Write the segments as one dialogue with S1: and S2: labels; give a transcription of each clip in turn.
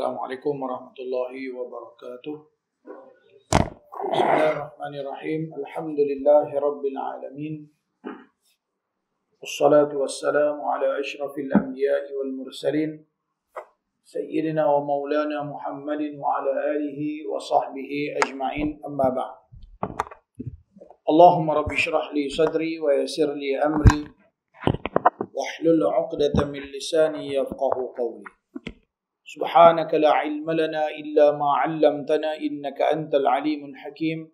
S1: Assalamualaikum warahmatullahi wabarakatuh. Bismillahirrahmanirrahim. Alhamdulillahi rabbil alamin. Wassalatu wassalamu ala asyrafil anbiya'i wal mursalin Sayyidina wa maulana Muhammadin wa ala alihi wa sahbihi ajma'in, amma ba'd. Allahumma rabbi syrah li sadri wa yassir li amri wahlul 'uqdatam min lisani yafqahu qawli. Subhanaka la ilma lana illa ma 'allamtana innaka antal alimul hakim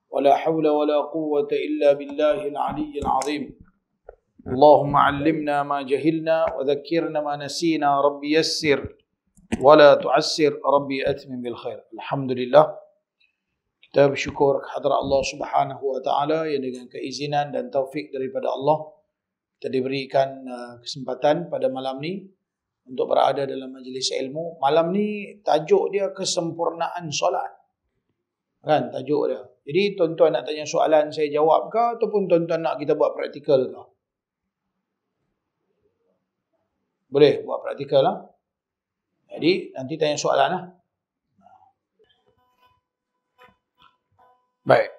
S1: wa la hawla wa la quwwata illa billahil aliyyil 'azim. Allahumma 'allimna ma jahilna wa dhakkirna ma nasina rabbi yassir wa la tu'assir rabbi atmim bil khair. Alhamdulillah, kita bersyukur kehadrat Allah Subhanahu wa taala yang dengan keizinan dan taufik daripada Allah kita diberikan kesempatan pada malam ni untuk berada dalam majlis ilmu. Malam ni tajuk dia kesempurnaan solat. Kan tajuk dia. Jadi tuan-tuan nak tanya soalan saya jawab ke ataupun tuan-tuan nak kita buat praktikal ke? Boleh buat praktikal lah. Jadi nanti tanya soalan lah. Baik.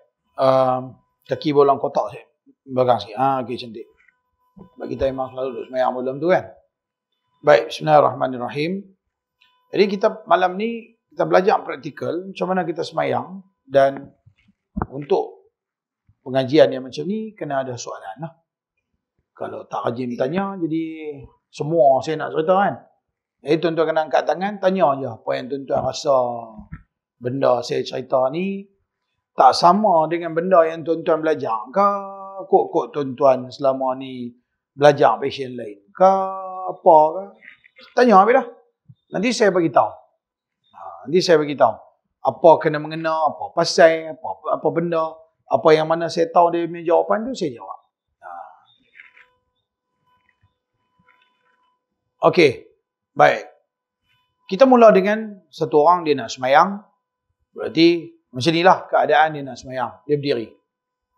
S1: Kaki bolang kotak saya. Belakang sikit. Okey, cantik. Sebab kita memang selalu duduk semayang malam tu kan. Baik, bismillahirrahmanirrahim. Jadi kita malam ni kita belajar praktikal macam mana kita semayang, dan untuk pengajian yang macam ni kena ada soalan lah. Kalau tak rajin tanya, jadi semua saya nak cerita kan. Jadi tuan-tuan kena angkat tangan, tanya je apa yang tuan-tuan rasa benda saya cerita ni tak sama dengan benda yang tuan-tuan belajar ke, kok tuan-tuan selama ni belajar passion lain ke, apa ke. Tanya habis dah. Nanti saya bagi tahu. Nanti saya bagi tahu apa kena mengena, apa pasal, apa benda, apa yang mana saya tahu dia punya jawapan tu saya jawab. Okey. Baik. Kita mula dengan satu orang dia nak semayang. Berarti macam inilah keadaan dia nak semayang. Dia berdiri.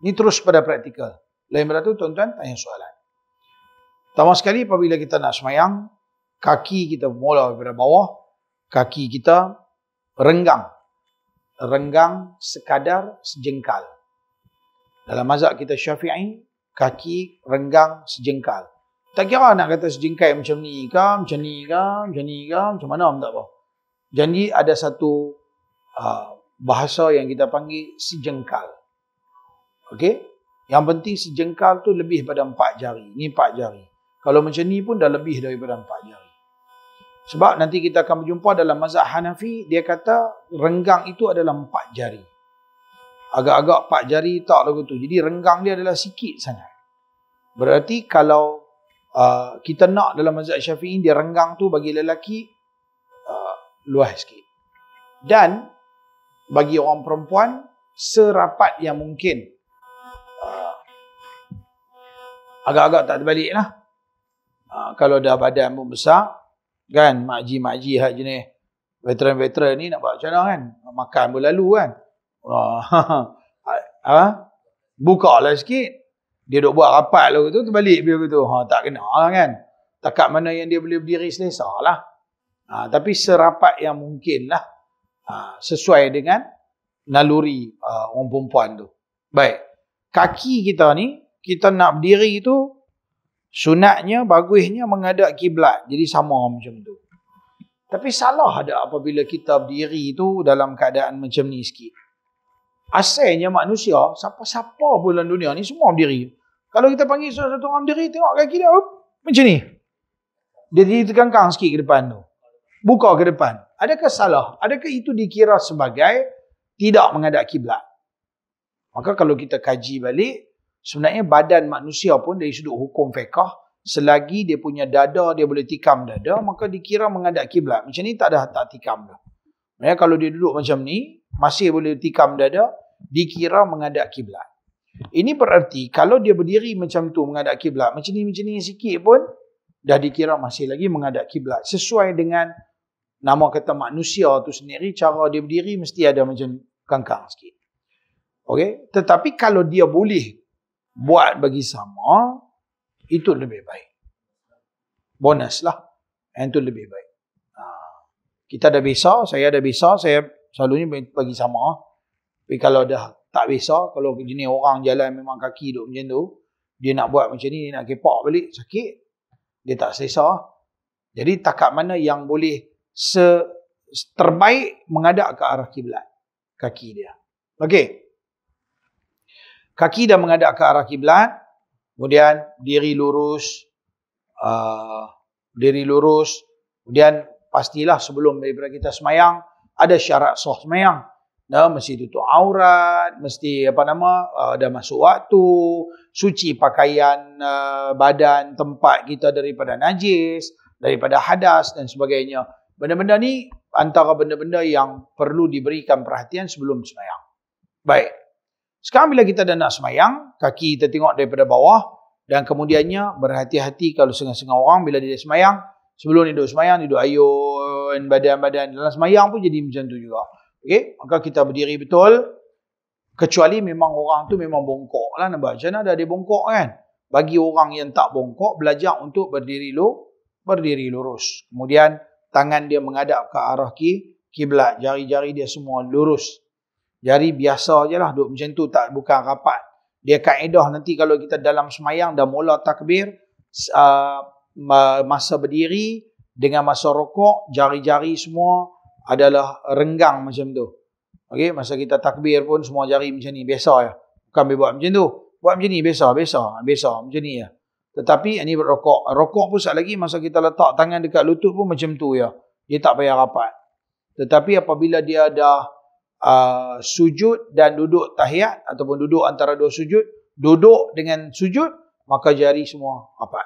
S1: Ini terus pada praktikal. Lain pada tu tuan-tuan tanya soalan. Pertama sekali apabila kita nak semayang, kaki kita mula daripada bawah, kaki kita renggang. Renggang sekadar sejengkal. Dalam mazhab kita Syafi'i, kaki renggang sejengkal. Tak kira nak kata sejengkal macam ni ke, macam ni ke, macam ni ke, macam mana pun tak apa. Jadi ada satu bahasa yang kita panggil sejengkal. Okey? Yang penting sejengkal tu lebih pada 4 jari. Ni 4 jari. Kalau macam ni pun dah lebih daripada 4 jari. Sebab nanti kita akan berjumpa dalam mazhab Hanafi, dia kata renggang itu adalah 4 jari. Agak-agak 4 jari tak lagu tu. Jadi renggang dia adalah sikit sangat. Berarti kalau kita nak dalam mazhab Syafi'i, dia renggang tu bagi lelaki luas sikit. Dan bagi orang perempuan serapat yang mungkin. Agak-agak tak terbalik lah. Kalau dah badan pun besar, kan, makji-makji hak jenis veteran-veteran ni nak buat macam mana kan? Makan pun lalu kan? Buka lah sikit. Dia duk buat rapat lah tu, terbalik dia tu. Tak kena lah kan? Takat mana yang dia boleh berdiri selesa lah. Tapi serapat yang mungkin lah. Sesuai dengan naluri orang perempuan tu. Baik. Kaki kita ni, kita nak berdiri tu, sunatnya, bagusnya menghadap kiblat. Jadi sama macam tu. Tapi salah ada apabila kita berdiri tu dalam keadaan macam ni sikit. Asalnya manusia, siapa-siapa pun dalam dunia ni semua berdiri. Kalau kita panggil satu orang berdiri, tengok kaki dia, macam ni. Dia diri terkangkang sikit ke depan tu. Buka ke depan. Adakah salah? Adakah itu dikira sebagai tidak menghadap kiblat? Maka kalau kita kaji balik, sebenarnya badan manusia pun dari sudut hukum fiqh, selagi dia punya dada, dia boleh tikam dada, maka dikira menghadap kiblat. Macam ni tak tikam dah. Maksudnya kalau dia duduk macam ni, masih boleh tikam dada, dikira menghadap kiblat. Ini berarti kalau dia berdiri macam tu menghadap kiblat, macam ni sikit pun dah dikira masih lagi menghadap kiblat. Sesuai dengan nama kata manusia tu sendiri, cara dia berdiri mesti ada macam kangkang sikit. Okey, tetapi kalau dia boleh buat bagi sama, itu lebih baik. Bonus lah. Yang itu lebih baik. Kita dah biasa, saya dah biasa, saya selalunya bagi sama. Tapi kalau dah tak biasa, kalau jenis orang jalan memang kaki duduk macam tu, dia nak buat macam ni, dia nak kepak balik, sakit, dia tak selesa. Jadi takat mana yang boleh terbaik menghadap ke arah kiblat kaki dia. Okey. Kaki dah menghadap ke arah kiblat, kemudian diri lurus, kemudian pastilah sebelum daripada kita semayang ada syarat sah semayang. Mesti tutup aurat, mesti ada masuk waktu, suci pakaian badan tempat kita daripada najis, daripada hadas dan sebagainya. Benda-benda ni antara benda-benda yang perlu diberikan perhatian sebelum semayang. Baik. Sekarang bila kita dah nak semayang, kaki kita tengok daripada bawah dan kemudiannya berhati-hati kalau setengah-setengah orang bila dia semayang, sebelum dia duduk semayang, dia duduk ayun badan-badan. Dalam semayang pun jadi macam tu juga. Okey, maka kita berdiri betul. Kecuali memang orang tu memang bongkok lah. Nampak macam mana dia bongkok kan? Bagi orang yang tak bongkok, belajar untuk berdiri lurus. Kemudian tangan dia menghadap ke arah kiblat. Jari-jari dia semua lurus. Jari biasa je lah. Duduk macam tu, bukan rapat. Dia kaedah nanti kalau kita dalam semayang dah mula takbir, masa berdiri dengan masa rokok, jari-jari semua adalah renggang macam tu. Okey, masa kita takbir pun semua jari macam ni, biasa ya. Bukan buat macam tu. Buat macam ni biasa macam ni ya. Tetapi ini berrokok. Rokok pun sekali lagi masa kita letak tangan dekat lutut pun macam tu ya. Dia tak payah rapat. Tetapi apabila dia dah sujud dan duduk tahiyat ataupun duduk antara dua sujud, duduk dengan sujud, maka jari semua rapat.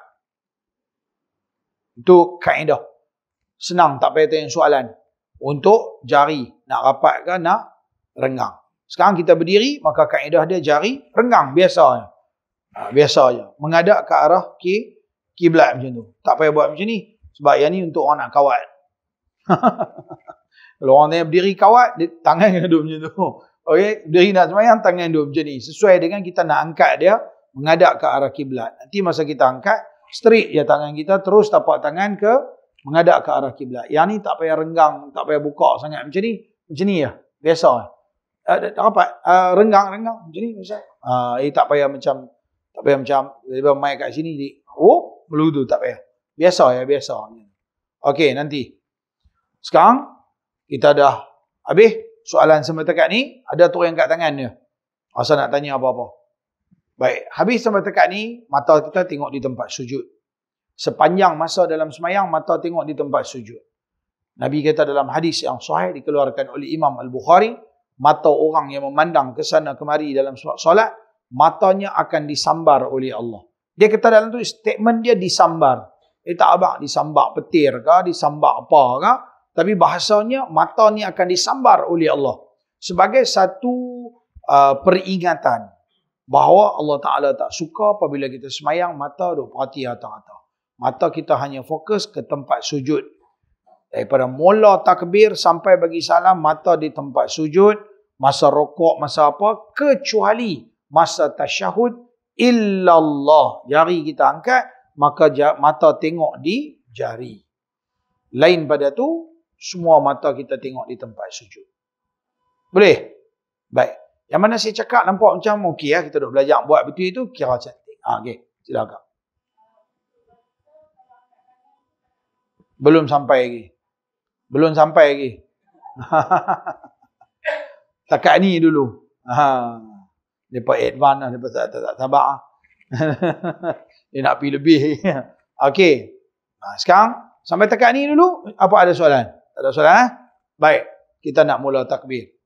S1: Itu kaedah. Senang, tak payah tanya soalan. Untuk jari, nak rapat ke nak renggang. Sekarang kita berdiri, maka kaedah dia jari renggang, biasa. Biasa je. Menghadap ke arah kiblat macam tu. Tak payah buat macam ni. Sebab yang ni untuk orang nak kawat. Kalau orang yang berdiri kawat, tangan kena duduk macam tu. Okay? Berdiri nak semayang, tangan duduk macam ni. Sesuai dengan kita nak angkat dia, menghadap ke arah kiblat. Nanti masa kita angkat, straight je tangan kita, terus tapak tangan ke menghadap ke arah kiblat. Yang ni tak payah renggang, tak payah buka sangat macam ni. Macam ni ya, biasa. Rapat, renggang macam ni biasa. Tak payah macam dia main kat sini beludu, tak payah. Biasa. Okey, nanti. Sekarang kita dah habis soalan sampai dekat ni, ada tu yang kat tangan dia. Asal nak tanya apa-apa. Baik, habis sampai dekat ni, mata kita tengok di tempat sujud. Sepanjang masa dalam semayang, mata tengok di tempat sujud. Nabi kata dalam hadis yang sahih dikeluarkan oleh Imam Al-Bukhari, mata orang yang memandang ke sana kemari dalam solat, matanya akan disambar oleh Allah. Dia kata dalam tu statement dia disambar. Tak abang disambar petir ke, disambar apa ke, tapi bahasanya mata ni akan disambar oleh Allah. Sebagai satu peringatan bahawa Allah Ta'ala tak suka apabila kita semayang, mata duk perhati atas-atas. Mata kita hanya fokus ke tempat sujud. Daripada mula takbir sampai bagi salam, mata di tempat sujud, masa rokok, masa apa, kecuali masa tasyahud, illallah. Jari kita angkat, maka mata tengok di jari. Lain pada tu, semua mata kita tengok di tempat sujud. Boleh? Baik. Yang mana saya cakap nampak macam okey ya, kita duk belajar buat betul itu, kira cantik. Okey, silakan. Belum sampai lagi. Takat ni dulu. Depa advance lah, depa tak sabar. Dia nak pergi lebih. Okey. Sekarang sampai takat ni dulu, apa ada soalan? Tak ada soalan Baik, kita nak mula takbir.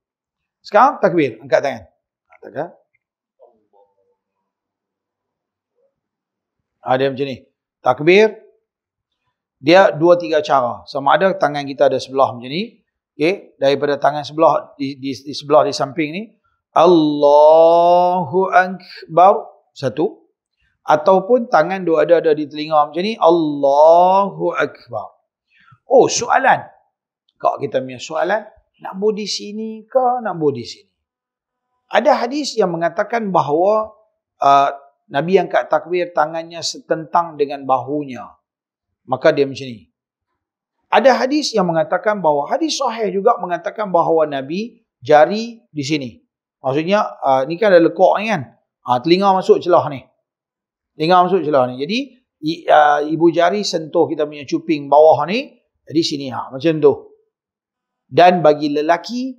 S1: Sekarang takbir, angkat tangan. Angkat. Dia macam ni. Takbir dia 2-3 cara. Sama ada tangan kita ada sebelah macam ni. Okay. Daripada tangan sebelah di sebelah di samping ni. Allahu Akbar. Satu. Ataupun tangan dua ada di telinga macam ni. Allahu Akbar. Oh, soalan. Kak kita punya soalan. Nak buat di sini ke nak buat di sini? Ada hadis yang mengatakan bahawa Nabi angkat takbir tangannya setentang dengan bahunya. Maka dia macam ni. Ada hadis yang mengatakan bahawa, hadis sahih juga mengatakan bahawa Nabi jari di sini. Maksudnya, ni kan ada lekuk ni kan. Telinga masuk celah ni. Telinga masuk celah ni. Jadi, ibu jari sentuh kita punya cuping bawah ni, di sini. Macam tu. Dan bagi lelaki,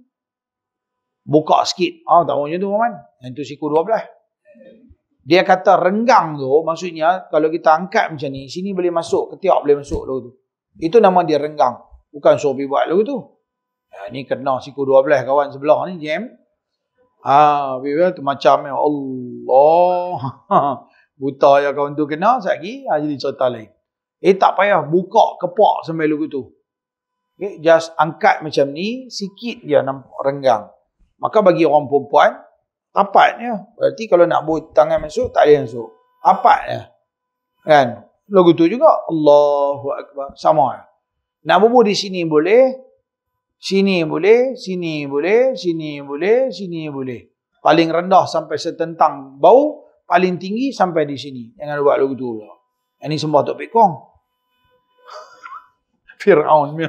S1: buka sikit. Tak macam tu, Rahman. Yang tu siku 12. Dia kata renggang tu, maksudnya kalau kita angkat macam ni, sini boleh masuk, ketiak boleh masuk lagu tu. Itu nama dia renggang. Bukan suruh pergi buat lagu tu. Ni kena siku 12 kawan sebelah ni, jam. Bila tu macam Allah. Buta ya kawan tu kena, sekejap lagi, jadi cerita lain. Tak payah buka kepak sampai lagu tu. Okay, just angkat macam ni, sikit dia nampak renggang. Maka bagi orang perempuan, rapat je. Berarti kalau nak buat tangan masuk, tak boleh masuk. Rapat je. Kan? Lagu tu juga, Allahu Akbar. Sama je. Nak berbual di sini boleh, sini boleh, sini boleh, sini boleh, sini boleh. Paling rendah sampai setentang bau, paling tinggi sampai di sini. Jangan buat lagu tu pula. Yang ni sembah Tok Pek Kong. Fir'aun.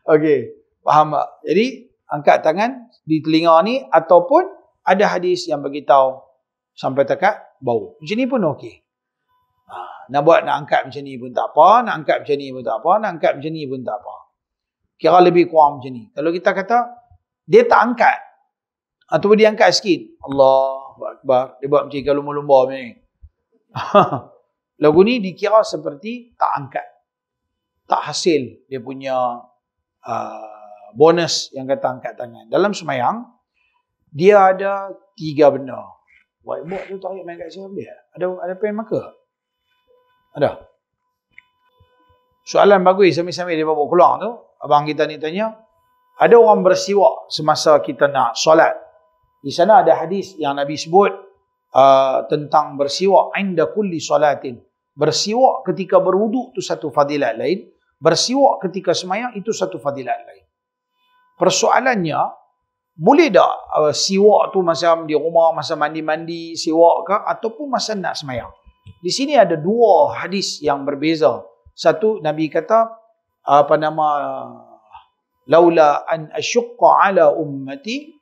S1: Okey. Faham tak? Jadi, angkat tangan di telinga ni ataupun ada hadis yang beritahu sampai dekat bau. Macam ni pun okey. Nak buat, nak angkat macam ni pun tak apa, nak angkat macam ni pun tak apa, nak angkat macam ni pun tak apa. Kira lebih kurang macam ni. Kalau kita kata, dia tak angkat, ataupun dia angkat sikit, Allahu Akbar, dia buat macam ikan lumba-lumba macam ni. Lagu ni dikira seperti tak angkat. Tak hasil dia punya bonus yang kata angkat tangan. Dalam semayang, dia ada 3 benda. Whiteboard tu tak payah main kat siapa dia? Ada pen marker? Ada. Soalan bagus sambil-sambil dia bawa keluar tu. Abang kita ni tanya, ada orang bersiwak semasa kita nak solat. Di sana ada hadis yang Nabi sebut tentang bersiwak inda kulli solatin. Bersiwak ketika berwuduk tu satu fadilat lain. Bersiwak ketika semayang itu satu fadilat lain. Persoalannya, boleh tak siwak tu masa di rumah, masa mandi-mandi siwak ke, ataupun masa nak semayang? Di sini ada 2 hadis yang berbeza. Satu, Nabi kata, laula an asyukka ala ummati.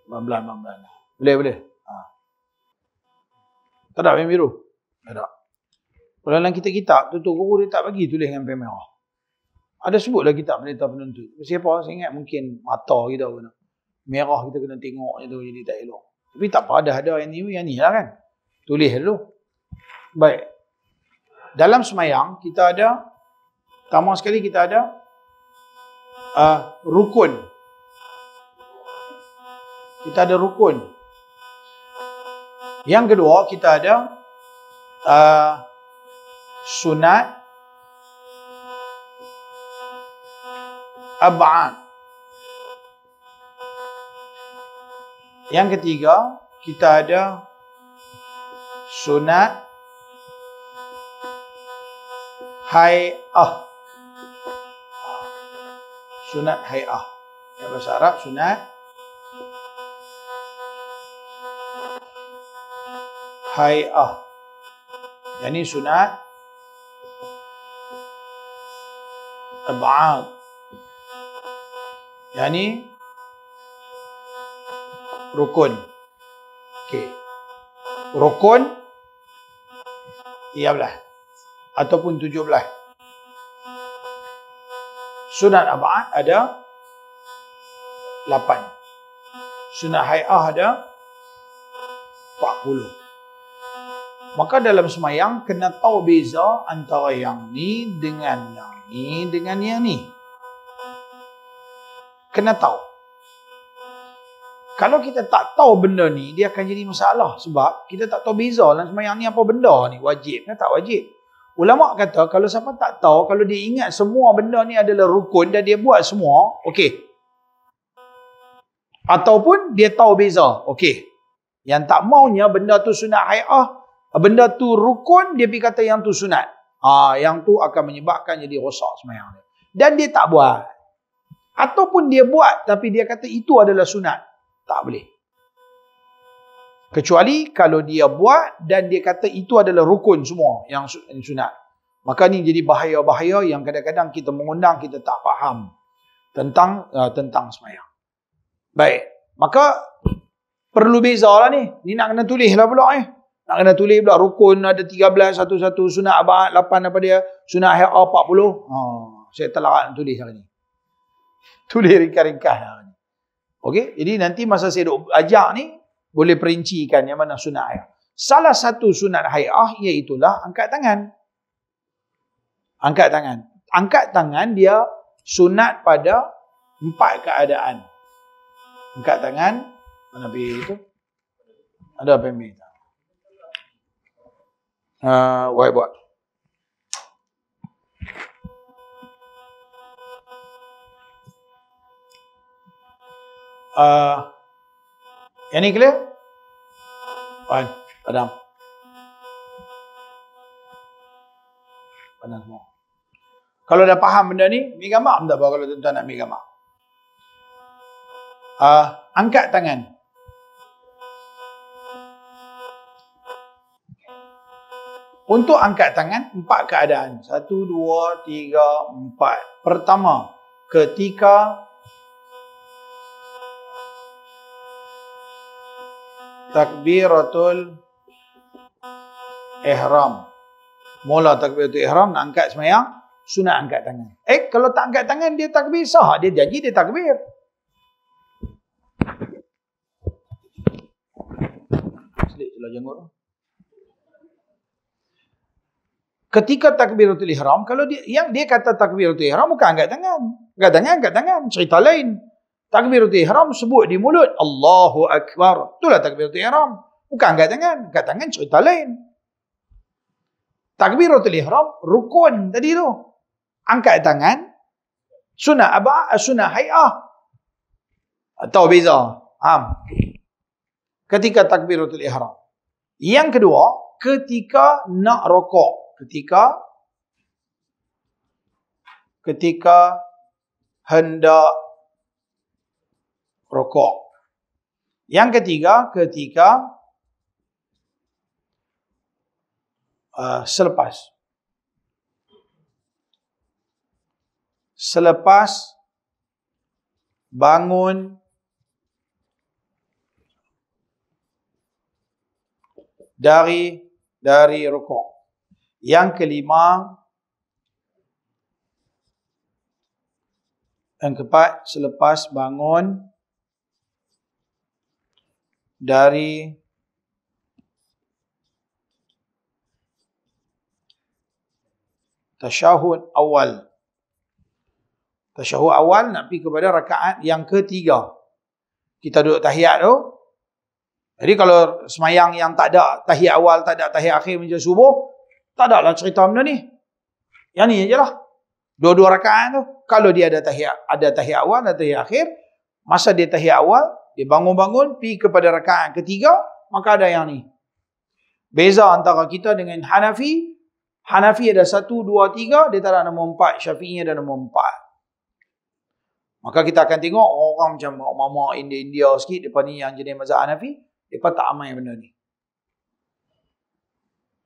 S1: Boleh. Tak ada pen biru? Tak ada. Kalau dalam kitab-kitab, tutup guru dia tak bagi tulis dengan pen merah. Ada sebutlah kitab pendeta penuntut. Siapa? Saya ingat mungkin mata kita pun. Merah kita kena tengok je tu, jadi tak elok. Tapi tak apa, ada yang ni lah kan. Tulis dulu. Baik. Dalam semayang, kita ada, pertama sekali kita ada rukun. Kita ada rukun. Yang kedua, kita ada sunat ab'ad. Yang ketiga, kita ada sunat hay'ah. Sunat hay'ah. Yang bahasa Arab, sunat hay'ah. Yang ini sunat ab'ad. Yang ini rukun. Okey. Rukun 13 ataupun 17. Sunat ab'ad ada 8. Sunat hay'ah ada 40. Maka dalam semayang kena tahu beza antara yang ni dengan yang ni dengan yang ni. Kena tahu. Kalau kita tak tahu benda ni, dia akan jadi masalah. Sebab kita tak tahu beza dalam semayang ni apa benda ni. Wajib ke tak wajib. Ulama kata kalau siapa tak tahu, kalau dia ingat semua benda ni adalah rukun dan dia buat semua, okey. Ataupun dia tahu beza, okey. Yang tak maunya benda tu sunat hay'ah, benda tu rukun, dia pergi kata yang tu sunat. Yang tu akan menyebabkan jadi rosak semayang dia. Dan dia tak buat. Ataupun dia buat tapi dia kata itu adalah sunat. Tak boleh. Kecuali kalau dia buat dan dia kata itu adalah rukun semua yang sunat. Maka ni jadi bahaya-bahaya yang kadang-kadang kita mengundang, kita tak faham tentang semayang. Baik, maka perlu beza lah ni. Ni nak kena tulis lah pula Nak kena tulis pula rukun ada 13, satu-satu, sunat abad 8 apa dia, sunat akhir 40. Saya terlarat nak tulis hari ni. Tulis ringkas-ringkas lah ni. Okey, jadi nanti masa saya duk ajar ni, boleh perincikan yang mana sunat akhir. Salah satu sunat hai'ah iaitulah angkat tangan. Angkat tangan. Angkat tangan dia sunat pada 4 keadaan. Angkat tangan. Mana pergi itu? Ada pemik tak? Why buat? Yang ni clear? Fine. Padam. Padam semua. Kalau dah faham benda ni, ambil gambar tak apa kalau tuan-tuan nak ambil gambar. Angkat tangan. Untuk angkat tangan, 4 keadaan. 1, 2, 3, 4. Pertama, ketika takbiratul ihram. Mula takbiratul ihram, nak angkat semayang, sunat angkat tangan. Kalau tak angkat tangan, dia takbir sah. Dia janji, dia takbir. Selit jelah janggut. Ketika takbiratul ihram, kalau dia kata takbiratul ihram bukan angkat tangan. Angkat tangan, cerita lain. Takbiratul ihram sebut di mulut, Allahu Akbar. Itulah takbiratul ihram. Bukan angkat tangan cerita lain. Takbiratul ihram rukun tadi tu. Angkat tangan sunat apa? Sunat hai'ah. Tahu beza? Ketika takbiratul ihram. Yang kedua, ketika nak rokok. Ketika hendak rokok. Yang ketiga, ketika selepas bangun dari rokok. Yang kelima, yang keempat, selepas bangun dari tasyahud awal. Tasyahud awal nak pergi kepada rakaat yang ketiga. Kita duduk tahiyat tu. Jadi kalau semayang yang tak ada tahiyat awal, tak ada tahiyat akhir macam subuh, tak ada lah cerita benda ni. Yang ni je lah. Dua-dua rakaat tu. Kalau dia ada tahiyat awal, ada tahiyat akhir, masa dia tahiyat awal, dia bangun-bangun, pergi kepada rakaat ketiga, maka ada yang ni. Beza antara kita dengan Hanafi. Hanafi ada 1, 2, 3, dia tak ada nombor 4. Syafi'i ada nombor 4. Maka kita akan tengok orang macam mama India sikit, mereka ni yang jenis mazhab Hanafi, mereka tak amal benda ni.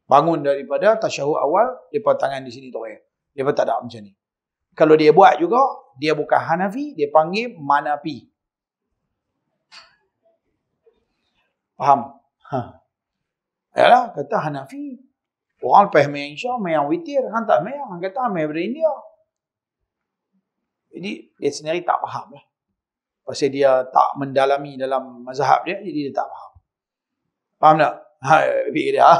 S1: Bangun daripada tasyahud awal, mereka tangan di sini terus. Mereka tak ada macam ni. Kalau dia buat juga, dia bukan Hanafi, dia panggil Manapi. Faham? Yalah, kata Hanafi. Orang lepas main Isya, main witir. Han tak main. Han kata main dari India. Jadi, dia sendiri tak faham lah. Pasal dia tak mendalami dalam mazhab dia, jadi dia tak faham. Faham tak? Fikir dia.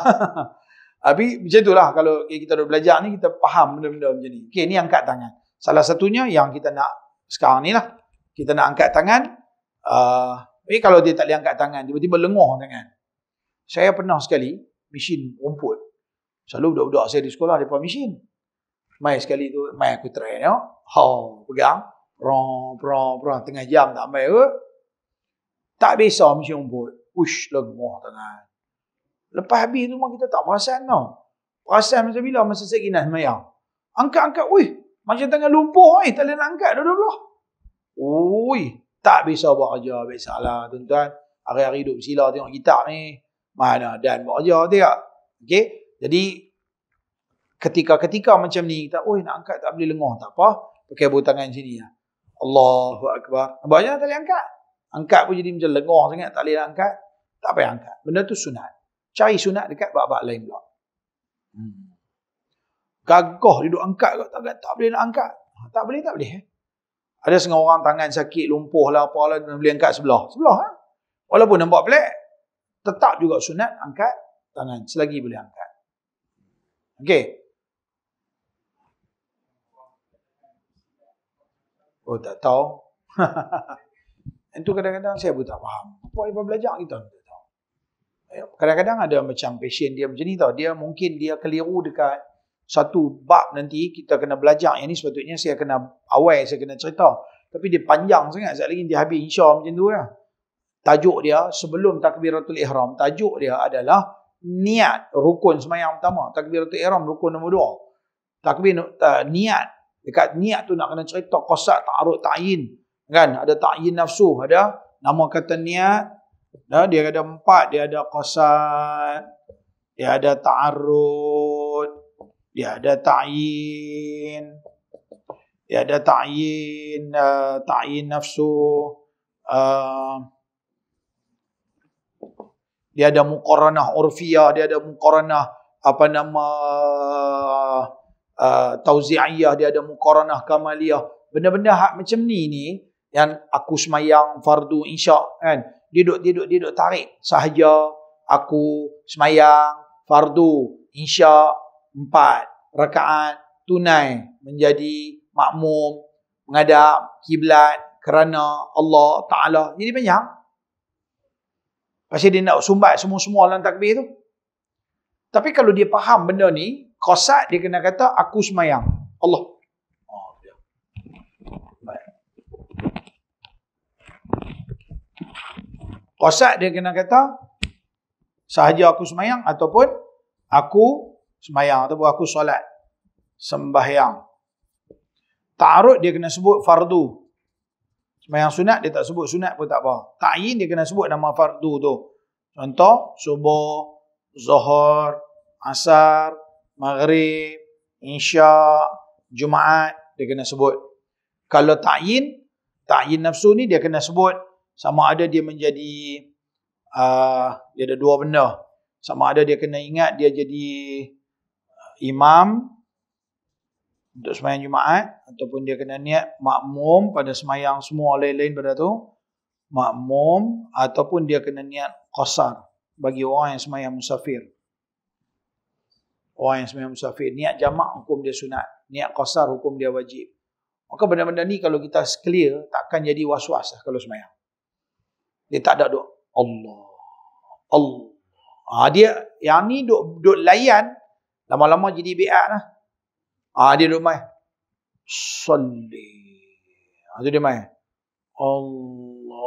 S1: Tapi macam itulah kalau kita dah belajar ni, kita faham benda-benda macam ni. Okey, ni angkat tangan. Salah satunya yang kita nak sekarang ni lah. Kita nak angkat tangan. Tapi kalau dia tak boleh angkat tangan, tiba-tiba lenguh tangan. Saya pernah sekali, mesin rumput. Selalu budak-budak saya di sekolah, mereka mesin. Mai sekali tu, mai aku try tengok. Pegang. Prong, tengah jam tak mai ke. Tak biasa mesin rumput. Ush, lenguh tangan. Lepas habis tu kita tak perasan tau. Perasan macam bila masa saya kena semayang. Angkat-angkat, macam tangan lumpuh, tak boleh nak angkat dua-dua. Tak bisa buat kerja. Biasalah tuan-tuan. Hari-hari duduk bersila tengok kitab ni. Mana dan buat kerja tak? Okey. Jadi, Ketika-ketika macam ni, kita, nak angkat tak boleh lengah, tak apa. Pakai buah tangan sini. Allahu Akbar. Banyak tak boleh angkat. Angkat pun jadi macam lengah sangat, tak boleh nak angkat. Tak payah angkat. Benda tu sunat. Cari sunat dekat bab-bab lain pula. Gagah dia duk angkat, tak boleh nak angkat. Tak boleh. Ada setengah orang tangan sakit, lumpuh lah, apalah, boleh angkat sebelah. Walaupun nampak pelik, tetap juga sunat angkat tangan selagi boleh angkat. Okey. Oh, tak tahu. Itu kadang-kadang saya pun tak faham. Apa belajar kita tak tahu. Kadang-kadang ada macam pasien dia macam ni tau. Dia mungkin keliru dekat satu bab, nanti kita kena belajar. Yang ni sepatutnya saya kena cerita. Tapi dia panjang sangat. Sekejap lagi dia habis insya macam tu lah. Tajuk dia sebelum takbiratul ihram. Tajuk dia adalah niat rukun sembahyang pertama. Takbiratul ihram rukun nombor 2. Niat. Dekat niat tu nak kena cerita qasad, ta'arud, ta'yin. Kan? Ada ta'yin nafsu. Ada nama kata niat. Dia ada 4. Dia ada qasad. Dia ada ta'arud. Dia ada ta'yin. Dia ada ta'yin. Ta'yin nafsu. Dia ada muqaranah urfiyah. Dia ada muqaranah tauzi'iyah, dia ada muqaranah kamaliyah. Benda-benda hak macam ni yang aku semayang fardu insya kan. Dia duk tarik sahaja aku semayang fardu insya 4 rakaat tunai menjadi makmum menghadap kiblat kerana Allah Taala. Jadi banyak. Pasal dia nak sumbat semua-semua dalam takbir tu. Tapi kalau dia faham benda ni, qasad dia kena kata aku semayang Allah. Qasad dia kena kata sahaja aku semayang ataupun aku semayang ataupun aku solat sembahyang. Ta'arud dia kena sebut fardu. Semayang sunat dia tak sebut sunat pun tak apa. Ta'yin dia kena sebut nama fardu tu. Contoh subuh, zuhur, asar, maghrib, isya, Jumaat dia kena sebut. Kalau ta'yin nafsu ni dia kena sebut sama ada dia menjadi dia ada 2 benda. Sama ada dia kena ingat dia jadi imam untuk sembahyang Jumaat ataupun dia kena niat makmum pada sembahyang semua lain-lain pada tu. Makmum ataupun dia kena niat qasar bagi orang yang sembahyang musafir. Orang yang sembahyang musafir, niat jamak hukum dia sunat, niat qasar hukum dia wajib. Maka benda-benda ni kalau kita clear, takkan jadi was-was lah kalau sembahyang. Dia tak ada duk Allah. Dia yang ni duk layan, lama-lama jadi bi'at lah. Dia duk main salli. Tu dia main Allah.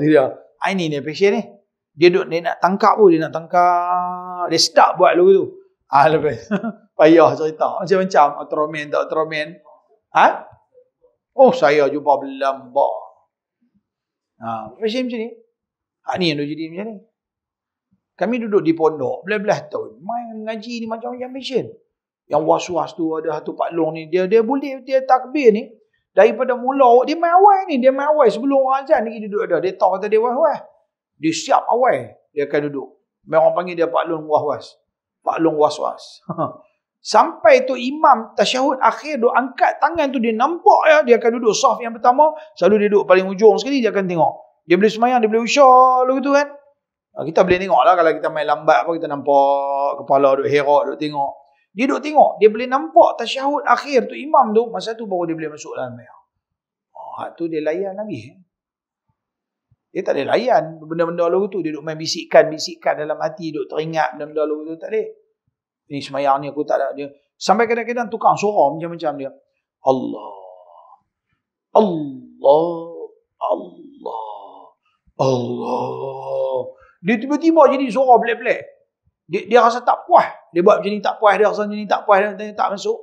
S1: Dia. Ini ni pasien ni. Dia nak tangkap pun, dia start buat lagu tu. Lepas payah cerita macam-macam Ultraman tak Ultraman. Saya jumpa berlambak. Pasien macam ni. Ni yang dia jadi macam ni. Kami duduk di pondok belah-belah tahun. Main ngaji ni macam-macam pasien. Yang was-was tu ada satu Pak Long ni. Dia boleh, dia takbir ni. Daripada mula, dia main awal ni. Dia main awal sebelum orang azan ni dia duduk ada. Dia tahu kata dia was-was. Dia siap awal. Dia akan duduk. Orang panggil dia Pak Long was-was. Pak Long was-was. Sampai tu imam tasyahud akhir duk angkat tangan tu dia nampak ya. Dia akan duduk saf yang pertama. Selalu dia duduk paling ujung sekali. Dia akan tengok. Dia boleh semayang, dia boleh usyar lagu tu kan. Kita boleh tengok lah kalau kita main lambat apa. Kita nampak kepala duk herak duk tengok. Dia duk tengok. Dia boleh nampak tasyahud akhir tu imam tu. Masa tu baru dia boleh masuk dalam semayang. Tu dia layan Nabi. Dia tak ada layan benda-benda lagu tu. Dia duk main bisikan dalam hati. Duk teringat benda-benda lagu tu. Tak ada. Ni semayang ni aku tak ada. Dia sampai kadang-kadang tukang suara macam-macam dia. Allah. Dia tiba-tiba jadi suara pelik-pelik. Dia rasa tak puas. Dia buat macam ni tak puas. Dia rasa macam ni tak puas. Dia tak masuk.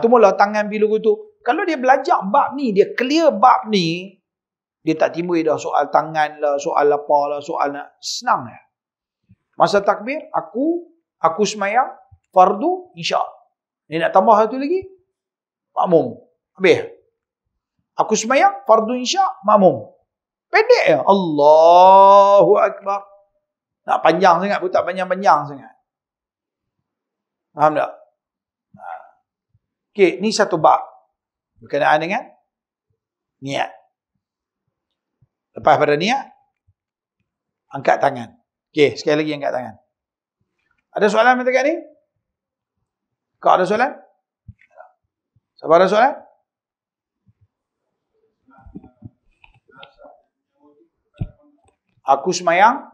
S1: Tu mula tangan bila tu. Kalau dia belajar bab ni, dia clear bab ni, dia tak timbul dah soal tangan lah, soal apa lah, soal nak senang lah. Masa takbir, aku semayang fardu isya. Ni nak tambah satu lagi, makmum. Habis. Aku semayang, fardu isya, makmum. Pendek ya. Allahu Akbar. Nak panjang sangat pun tak panjang-panjang sangat. Faham tak? Okey, ni satu bab. Berkenaan dengan niat. Lepas pada niat, angkat tangan. Okey, sekali lagi angkat tangan. Ada soalan dekat ni? Kau ada soalan? Siapa ada soalan? Aku semayang.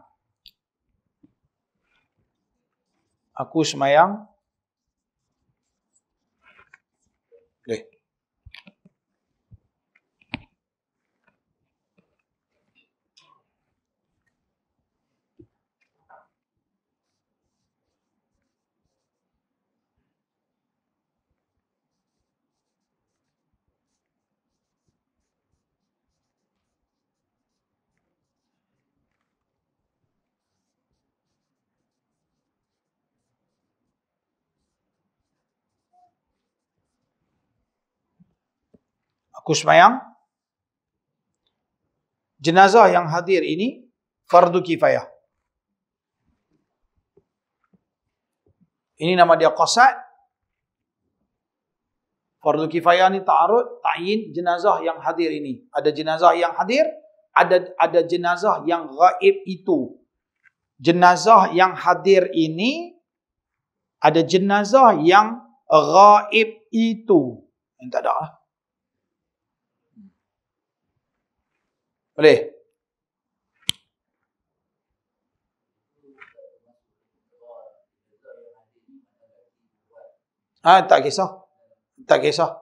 S1: Boleh. Aku semayang. Jenazah yang hadir ini fardu kifayah. Ini nama dia qasad. Fardu kifayah ni ta'arud, ta'yin jenazah yang hadir ini. Ada jenazah yang hadir, ada jenazah yang gaib itu. Jenazah yang hadir ini ada jenazah yang gaib itu. Yang tak ada lah. Boleh? Tak kisah. Tak kisah.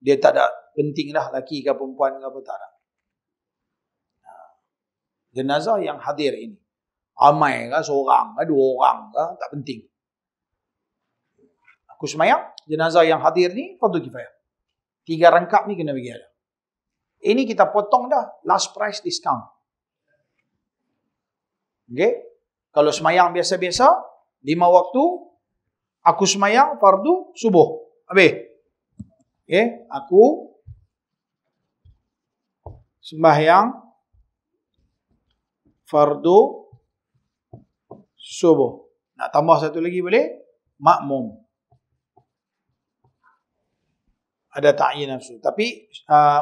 S1: Dia tak ada penting dah lelaki ke perempuan ke apa, tak ada. Jenazah yang hadir ini. Ramai ke, seorang ke, dua orang ke, tak penting. Aku semayang, jenazah yang hadir ni fardu kifayah. 3 rangkap ni kena bagi ada. Ini kita potong dah, last price discount. Okay? Kalau semayang biasa-biasa, 5 waktu, aku semayang fardu subuh. Habis. Okay? Aku sembahyang fardu subuh. Nak tambah satu lagi boleh? Makmum. Ada ta'yin nafsu. Tapi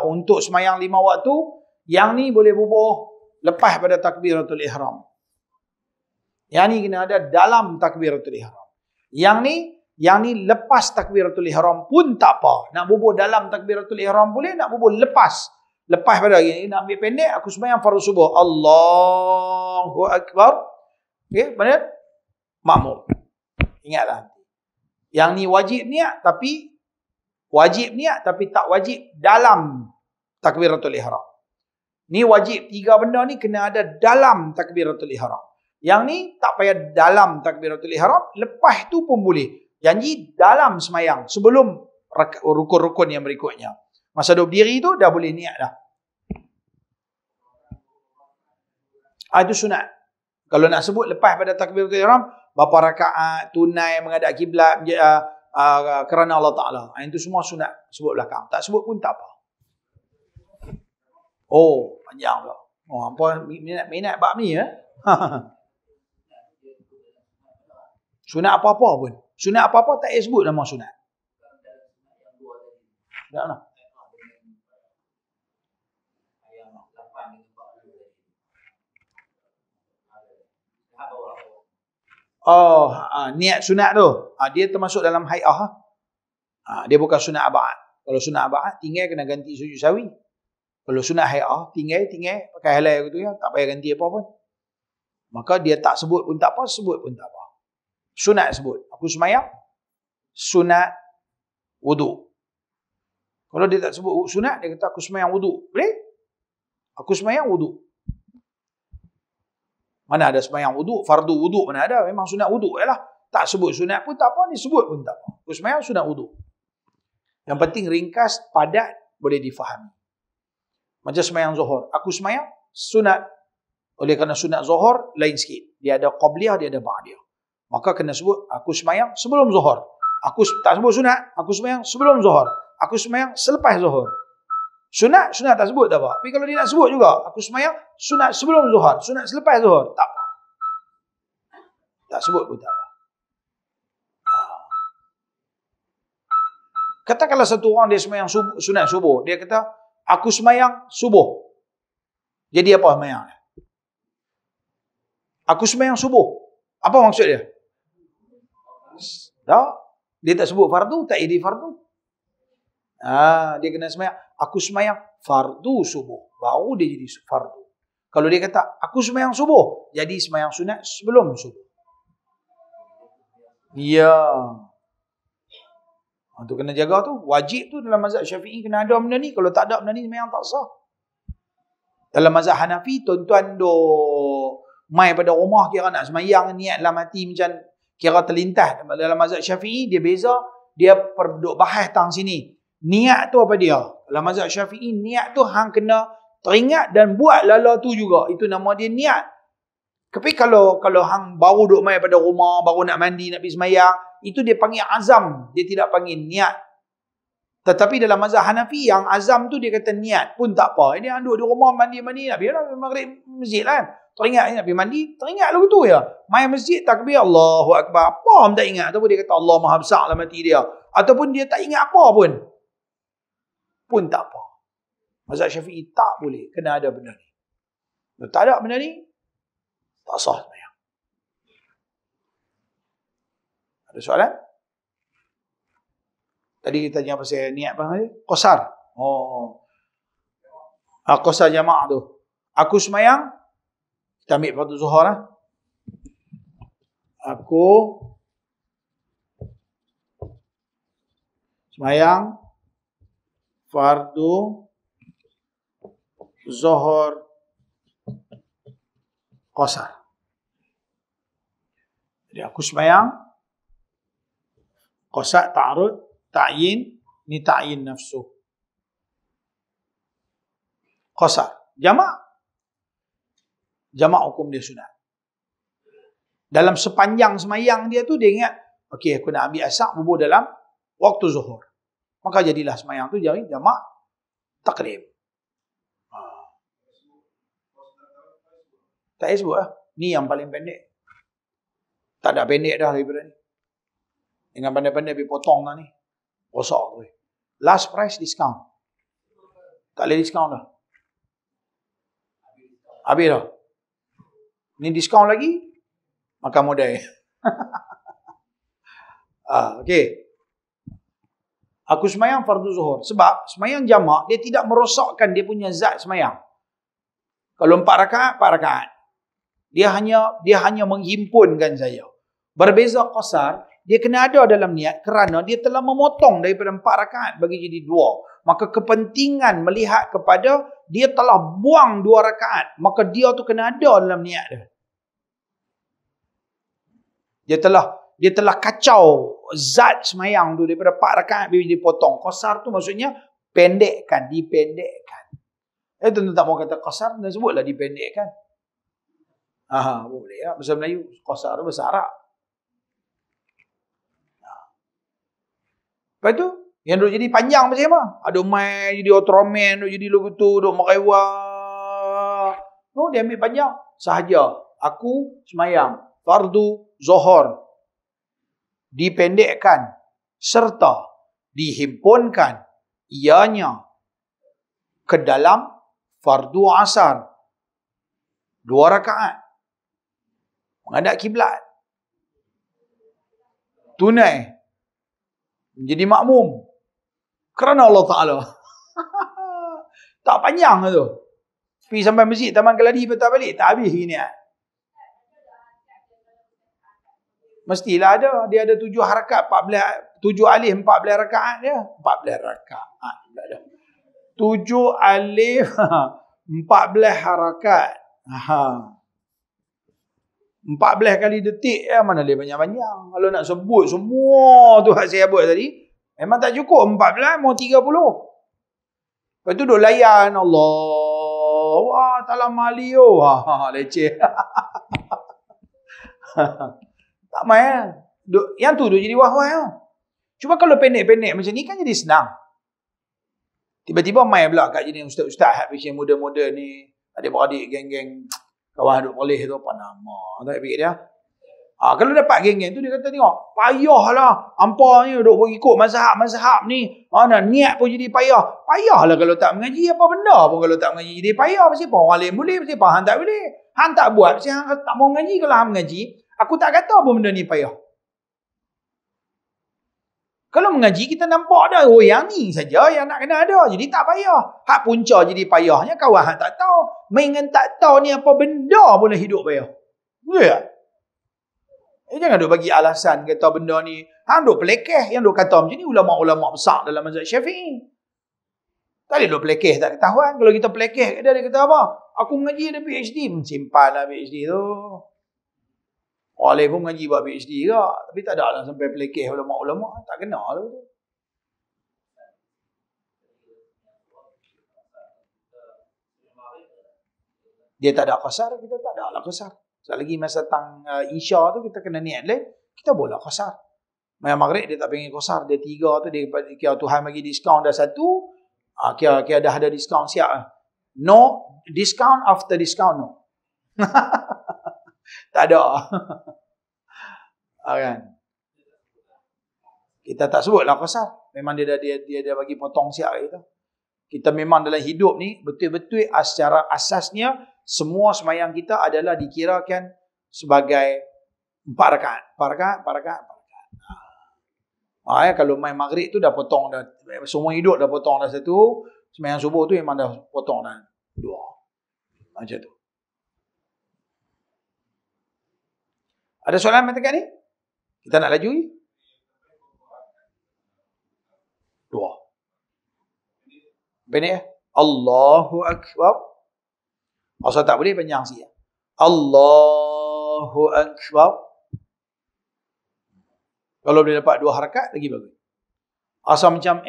S1: untuk semayang 5 waktu, yang ni boleh bubuh lepas pada takbiratul ihram. Yang ni kena ada dalam takbiratul ihram. Yang ni lepas takbiratul ihram pun tak apa. Nak bubuh dalam takbiratul ihram boleh, nak bubuh lepas. Lepas pada ini, nak ambil pendek, aku semayang fardu subuh. Allahu Akbar. Okay, benar? Makmum. Ingatlah. Yang ni wajib niat, tapi tak wajib dalam takbiratul ihram. Ni wajib 3 benda ni kena ada dalam takbiratul ihram. Yang ni tak payah dalam takbiratul ihram, lepas tu pun boleh. Yang ni dalam semayang sebelum rukun-rukun yang berikutnya. Masa duduk diri tu dah boleh niat dah. Itu sunat. Kalau nak sebut lepas pada takbiratul ihram, berapa rakaat, tunai, menghadap kiblat, kerana Allah Ta'ala. Itu semua sunat sebut belakang. Tak sebut pun tak apa. Oh, panjang pula. Oh, apa minat bab ni ya? Sunat apa-apa pun. Sunat apa-apa tak payah sebut nama sunat. Tak lah. Niat sunat tu. Dia termasuk dalam hai'ah. Dia bukan sunat abad. Kalau sunat abad, tinggal kena ganti sujud sawi. Kalau sunat hai'ah, tinggal pakai halal gitu ya, tak payah ganti apa pun. Maka dia tak sebut pun tak apa, sebut pun tak apa. Sunat sebut. Aku semayang, sunat wudu. Kalau dia tak sebut sunat, dia kata aku semayang wudu. Boleh? Aku semayang wudu. Mana ada semayang wudu, fardu wudu mana ada, memang sunat wudu lah. Tak sebut sunat pun tak apa, disebut pun tak apa. Aku semayang sunat wudu. Yang penting ringkas, padat, boleh difahami. Macam semayang zuhur. Aku semayang sunat. Oleh kerana sunat zuhur lain sikit. Dia ada qabliyah, dia ada ba'diyah. maka kena sebut aku semayang sebelum zuhur. Aku tak sebut sunat, aku semayang sebelum zuhur. Aku semayang selepas zuhur. Sunat tak sebut tak apa. Tapi kalau dia nak sebut juga, aku semayang sunat sebelum zuhur, sunat selepas zuhur, tak apa. Tak sebut pun tak apa. Katakanlah satu orang dia semayang sunat subuh, dia kata aku semayang subuh. Jadi apa semayang? Aku semayang subuh. Apa maksud dia? Tak. Dia tak sebut fardu, tak jadi fardu. Dia kena semayang. Aku semayang fardu subuh. Baru dia jadi fardu. Kalau dia kata, aku semayang subuh. Jadi semayang sunat sebelum subuh. Ya. Itu kena jaga tu. Wajib tu dalam mazhab Syafi'i kena ada benda ni. Kalau tak ada benda ni, semayang tak sah. Dalam mazhab Hanafi, tuan-tuan mai pada rumah kira nak semayang, niat dalam hati macam kira terlintas. Dalam mazhab Syafi'i, dia beza. Dia duk bahas tang sini. Niat tu apa dia? Dalam mazhab Syafi'i, niat tu hang kena teringat dan buat lala tu juga. Itu nama dia niat. Tapi kalau hang baru duk mai pada rumah, baru nak mandi, nak pergi semayang, itu dia panggil azam. Dia tidak panggil niat. Tetapi dalam mazhab Hanafi, yang azam tu dia kata niat pun tak apa. Ini hang duduk di rumah mandi-mandi, nak pergi maghrib masjid lah. Teringat nak pergi mandi, teringat lagu tu ya. Mai masjid, takbir, Allahu Akbar. Apa hang tak ingat? Ataupun dia kata Allah Maha Besar dalam hati dia. Ataupun dia tak ingat apa pun tak apa. Mazhab Syafi'i tak boleh. Kena ada benda ni. Kalau tak ada benda ni, tak sah semayang. Ada soalan? Tadi kita tanya pasal niat apa tadi? Qasar. Qasar jamaah tu. Aku semayang, kita ambil fardu zuhur lah. Aku semayang fardu zuhur qasar. Jadi aku semayang qasar ta'arud, ta'yin, ni ta'yin nafsu. Qasar. Jamak hukum dia sunat. Dalam sepanjang semayang dia tu, dia ingat, okey, aku nak ambil asar bubuh dalam waktu zuhur. Maka jadilah semayang tu jadi jamak takrib. Tak payah sebut lah. Ni yang paling pendek. Tak ada pendek dah daripada ni. Dengan pandai-pandai pergi potong lah ni. Rosak tu. Last price discount. Tak boleh discount dah. Habis dah. Ni discount lagi, makan modal. Okey. Aku semayang fardu zuhur. Sebab semayang jamak, dia tidak merosakkan dia punya zat semayang. Kalau 4 rakaat, 4 rakaat. Dia hanya menghimpunkan saja. Berbeza qasar, dia kena ada dalam niat kerana dia telah memotong daripada 4 rakaat bagi jadi 2. Maka kepentingan melihat kepada dia telah buang 2 rakaat. Maka dia tu kena ada dalam niat dia. Dia telah kacau zat semayang tu daripada 4 rakaat bila dia potong. Qasar tu maksudnya dipendekkan. Tentu tak mau kata qasar, dan sebutlah dipendekkan. Boleh lah. Bahasa Melayu, qasar tu bahasa Arab. Lepas tu, yang duk jadi panjang macam apa? Ada main jadi Ultraman, duk jadi lagu tu, duk merewa. No, dia ambil panjang. Sahaja. Aku semayang fardu zuhur. Dipendekkan serta dihimpunkan ianya ke dalam fardu asar 2 rakaat menghadap kiblat, tunai menjadi makmum kerana Allah Ta'ala. Tak panjang tu. Pergi sampai masjid Taman Keladi patah balik, tak habis gini. Mestilah ada. Dia ada 7 harakat, 7 alif 14 rakaat dia. 14 rakaat. 7 alif 14 harakat. 14 kali detik mana dia banyak-banyak. Kalau nak sebut semua tu hak saya buat tadi, memang tak cukup. 14 mau 30. Lepas tu duk layan Allah. Wah, talam mali. Leceh. Tak main. Yang tu duk jadi wah-wah. Cuma kalau pendek-pendek macam ni kan jadi senang. Tiba-tiba main pula kat jadi ustaz-ustaz macam muda-muda ni. Adik-beradik, geng-geng kawan duk boleh tu apa nama. Tak fikir dia. Kalau dapat geng-geng tu dia kata tengok, payahlah hampa ni duk ikut mazhab-mazhab ni. Mana niat pun jadi payah. Payahlah kalau tak mengaji apa benda pun kalau tak mengaji jadi payah. Pasal apa orang lain boleh, pasal apa hang tak boleh. Hang tak buat, pasal hang tak mau mengaji. Kalau hang mengaji, aku tak kata apa benda ni payah. Kalau mengaji kita nampak dah, oh yang ni saja yang nak kena ada. Jadi tak payah. Hak punca jadi payahnya kawan hang tak tahu. Main tak tahu ni apa benda boleh hidup payah. Betul tak? Jangan duk bagi alasan kata benda ni. Hang duk pelekeh. Yang duk kata macam ni ulama-ulama besar dalam mazhab Syafi'i. Tak boleh duk pelekeh tak ketahuan. Kalau kita pelekeh dia kata apa? Aku mengaji ada PhD. Simpan lah PhD tu. Orang lain pun mengaji buat PhD ke. Tapi tak ada lah sampai pelekeh ulama-ulama. Tak kena lah tu. Dia tak ada qasar, kita tak ada lah qasar. Selagi masa tang Isya tu kita kena niat lain, kita boleh qasar. Maya maghrib dia tak pengen qasar, dia 3 tu dia kira Tuhan bagi diskaun dah 1, kira dah ada diskaun siap. No discount after discount no. Tak ada. Kan? Kita tak sebutlah qasar. Memang dia dah bagi potong siap kita. Kita memang dalam hidup ni betul-betul secara asasnya semua sembahyang kita adalah dikirakan sebagai 4 rakaat. 4 rakaat. Kalau main maghrib tu dah potong dah. Semua hidup dah potong dah 1. Sembahyang subuh tu memang dah potong dah 2. Macam tu. Ada soalan matakan ni? Kita nak laju ni? 2. Pendek ya? Allahu Akbar. Asal tak boleh panjang sikit. Allahu Akbar. Kalau boleh dapat 2 harakat lagi bagus. Asal macam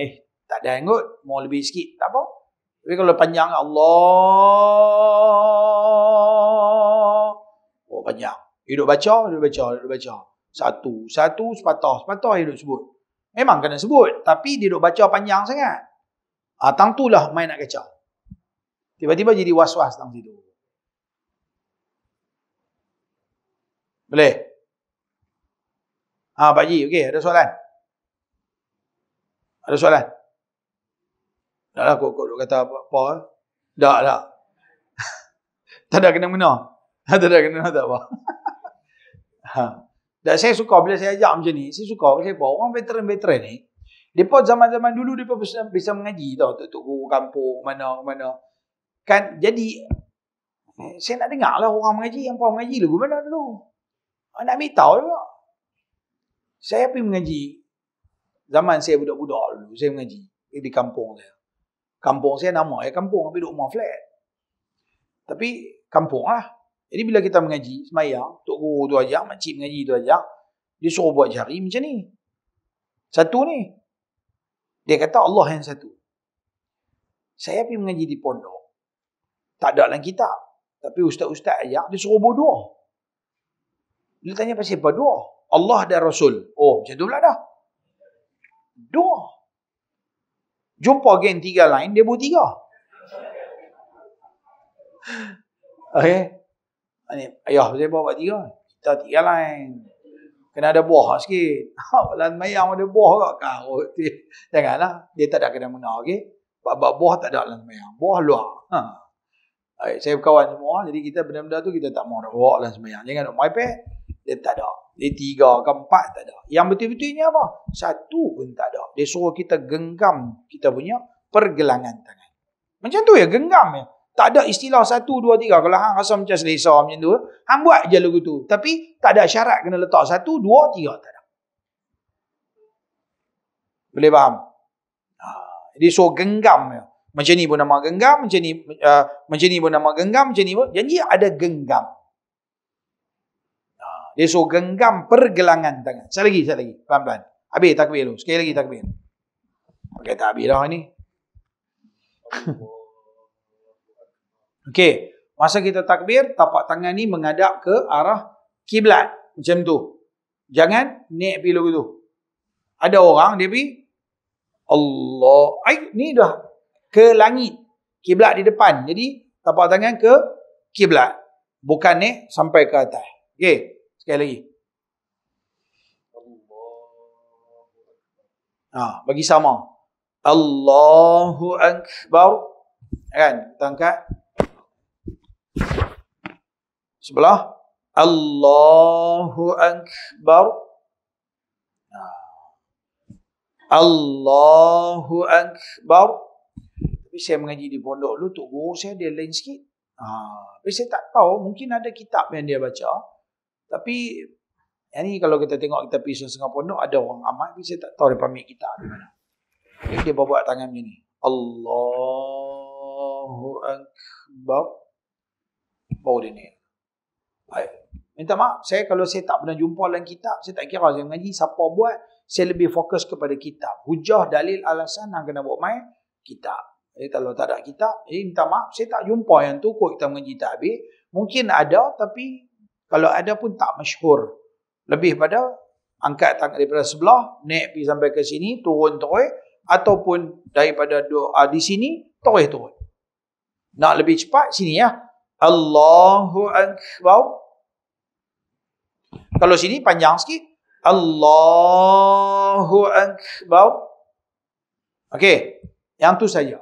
S1: tak ada yang kot, mau lebih sikit tak apa. Tapi kalau panjang Allah. Oh panjang. Hidup baca. Satu sepatah hidup sebut. Memang kena sebut, tapi dia duk baca panjang sangat. Tang tulah main nak kacau. Tiba-tiba jadi was-was dalam situ. Boleh? Pak Haji, okey, ada soalan? Ada soalan? Tak lah, kok kata apa? Tak. Tak ada kena-mena. Tak ada kena tak apa. Dan saya suka bila saya ajak macam ni, saya suka pasal apa? Orang veteran-veteran ni, mereka zaman-zaman dulu mereka bisa mengaji tau, tok guru kampung mana. Kan jadi saya nak dengar lah orang mengaji, yang pernah mengaji lagu mana dulu. Nak ambil tahu juga. Saya pergi mengaji zaman saya budak-budak dulu, saya mengaji di kampung saya. Kampung saya nama kampung, tapi duduk rumah flat. Tapi kampung lah. Jadi bila kita mengaji, semayang, tok guru tu ajak, makcik mengaji tu ajak, dia suruh buat jari macam ni. Satu ni. Dia kata Allah yang satu. Saya pergi mengaji di pondok. Tak ada dalam kitab. Tapi ustaz-ustaz ajak, dia suruh buat 2. Dia tanya pasal apa 2? Allah dan Rasul. Oh, macam tu pula dah. 2. Jumpa geng 3 lain, dia buat 3. Okay. Ayah, saya bawa 3. Kita 3 lain. Kena ada buah sikit. Dalam mayang ada buah kat kau. Janganlah. Dia tak ada kena mena. Okay? Bab buah tak ada dalam mayang. Buah luar. Saya berkawan semua. Jadi kita benda-benda tu kita tak mau nak bawa dalam semayang. Jangan nak maipet. Dia tak ada. Dia 3 ke 4 tak ada. Yang betul-betulnya apa? 1 pun tak ada. Dia suruh kita genggam kita punya pergelangan tangan. Macam tu ya, genggam ya. Tak ada istilah 1, 2, 3. Kalau hang rasa macam selesa macam tu, hang buat je lagu tu. Tapi tak ada syarat kena letak 1, 2, 3. Tak ada. Boleh faham? Dia suruh genggam ya. Macam ni pun nama genggam, macam ni pun nama genggam, macam ni pun. Janji ada genggam. Dia suruh genggam pergelangan tangan. Sekali lagi. Pelan-pelan. Habis takbir dulu. Sekali lagi takbir. Pakai takbir dah ni. Okey. Masa kita takbir, tapak tangan ni menghadap ke arah kiblat. Macam tu. Jangan naik pergi lagu tu. Ada orang dia pergi Allah. Ni dah ke langit. Kiblat di depan. Jadi tapak tangan ke kiblat. Bukan naik sampai ke atas. Okey. Sekali lagi. Bagi sama. Allahu Akbar. Kan? Kita angkat. Sebelah. Allahu Akbar. Allahu Akbar. Tapi saya mengaji di pondok dulu, tok guru saya dia lain sikit. Tapi saya tak tahu, mungkin ada kitab yang dia baca. Tapi yang ni kalau kita tengok kita pergi setengah pondok, ada orang amal, tapi saya tak tahu dia pamit kitab di mana. Jadi dia bawa tangan macam ni. Allahu Akbar. Baru dia ni. Minta maaf, kalau saya tak pernah jumpa dalam kitab, saya tak kira saya mengaji, siapa buat, saya lebih fokus kepada kitab. Hujah, dalil, alasan yang kena buat main, kitab. Jadi kalau tak ada kitab, minta maaf, saya tak jumpa yang tu, kok kita mengaji tak habis. Mungkin ada, tapi kalau ada pun tak masyhur. Lebih pada angkat tangan daripada sebelah, naik pergi sampai ke sini, turun terus, ataupun daripada di sini, terus turun. Nak lebih cepat, sini ya. Allahu Akbar. Kalau sini panjang sikit. Allahu Akbar. Okey. Yang tu saja.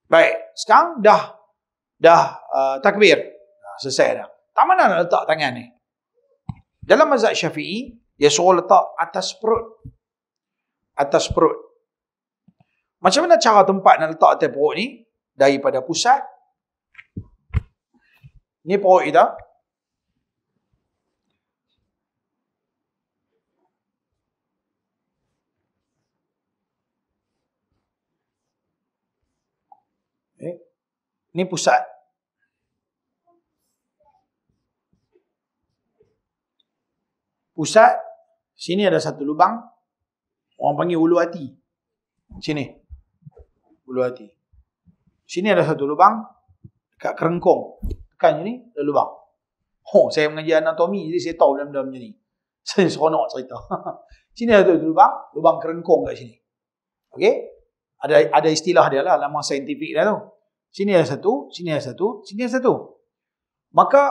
S1: Baik. Sekarang dah takbir. Selesai dah. Tak mana nak letak tangan ni? Dalam mazhab Syafi'i, dia suruh letak atas perut. Atas perut. Macam mana cara tempat nak letak atas perut ni? Daripada pusat. Ni perut kita. Ni pusat. Pusat, sini ada satu lubang. Orang panggil ulu hati. Sini. Ulu hati. Sini ada satu lubang. Dekat kerengkong. Tekan je ni, ada lubang. Saya mengaji anatomi, jadi saya tahu benda-benda macam ni. Saya seronok cerita. Sini ada satu lubang. Lubang kerengkong kat sini. Okey? Ada istilah dia lah, lama saintifik dia tu. Sini ada satu, sini ada satu, sini ada satu. Maka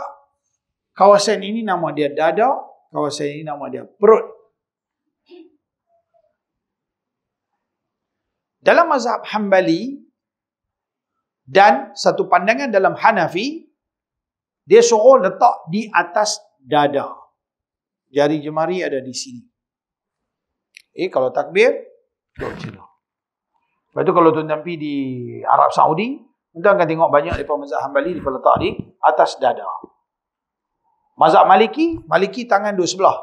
S1: kawasan ini nama dia dada, kawasan ini nama dia perut. Dalam mazhab Hambali dan satu pandangan dalam Hanafi, dia suruh letak di atas dada. Jari jemari ada di sini. Kalau takbir, duduk macam tu. Lepas tu kalau tuan-tuan pergi di Arab Saudi, tuan akan tengok banyak daripada mazhab Hambali dia letak di atas dada. Mazhab Maliki tangan dua sebelah.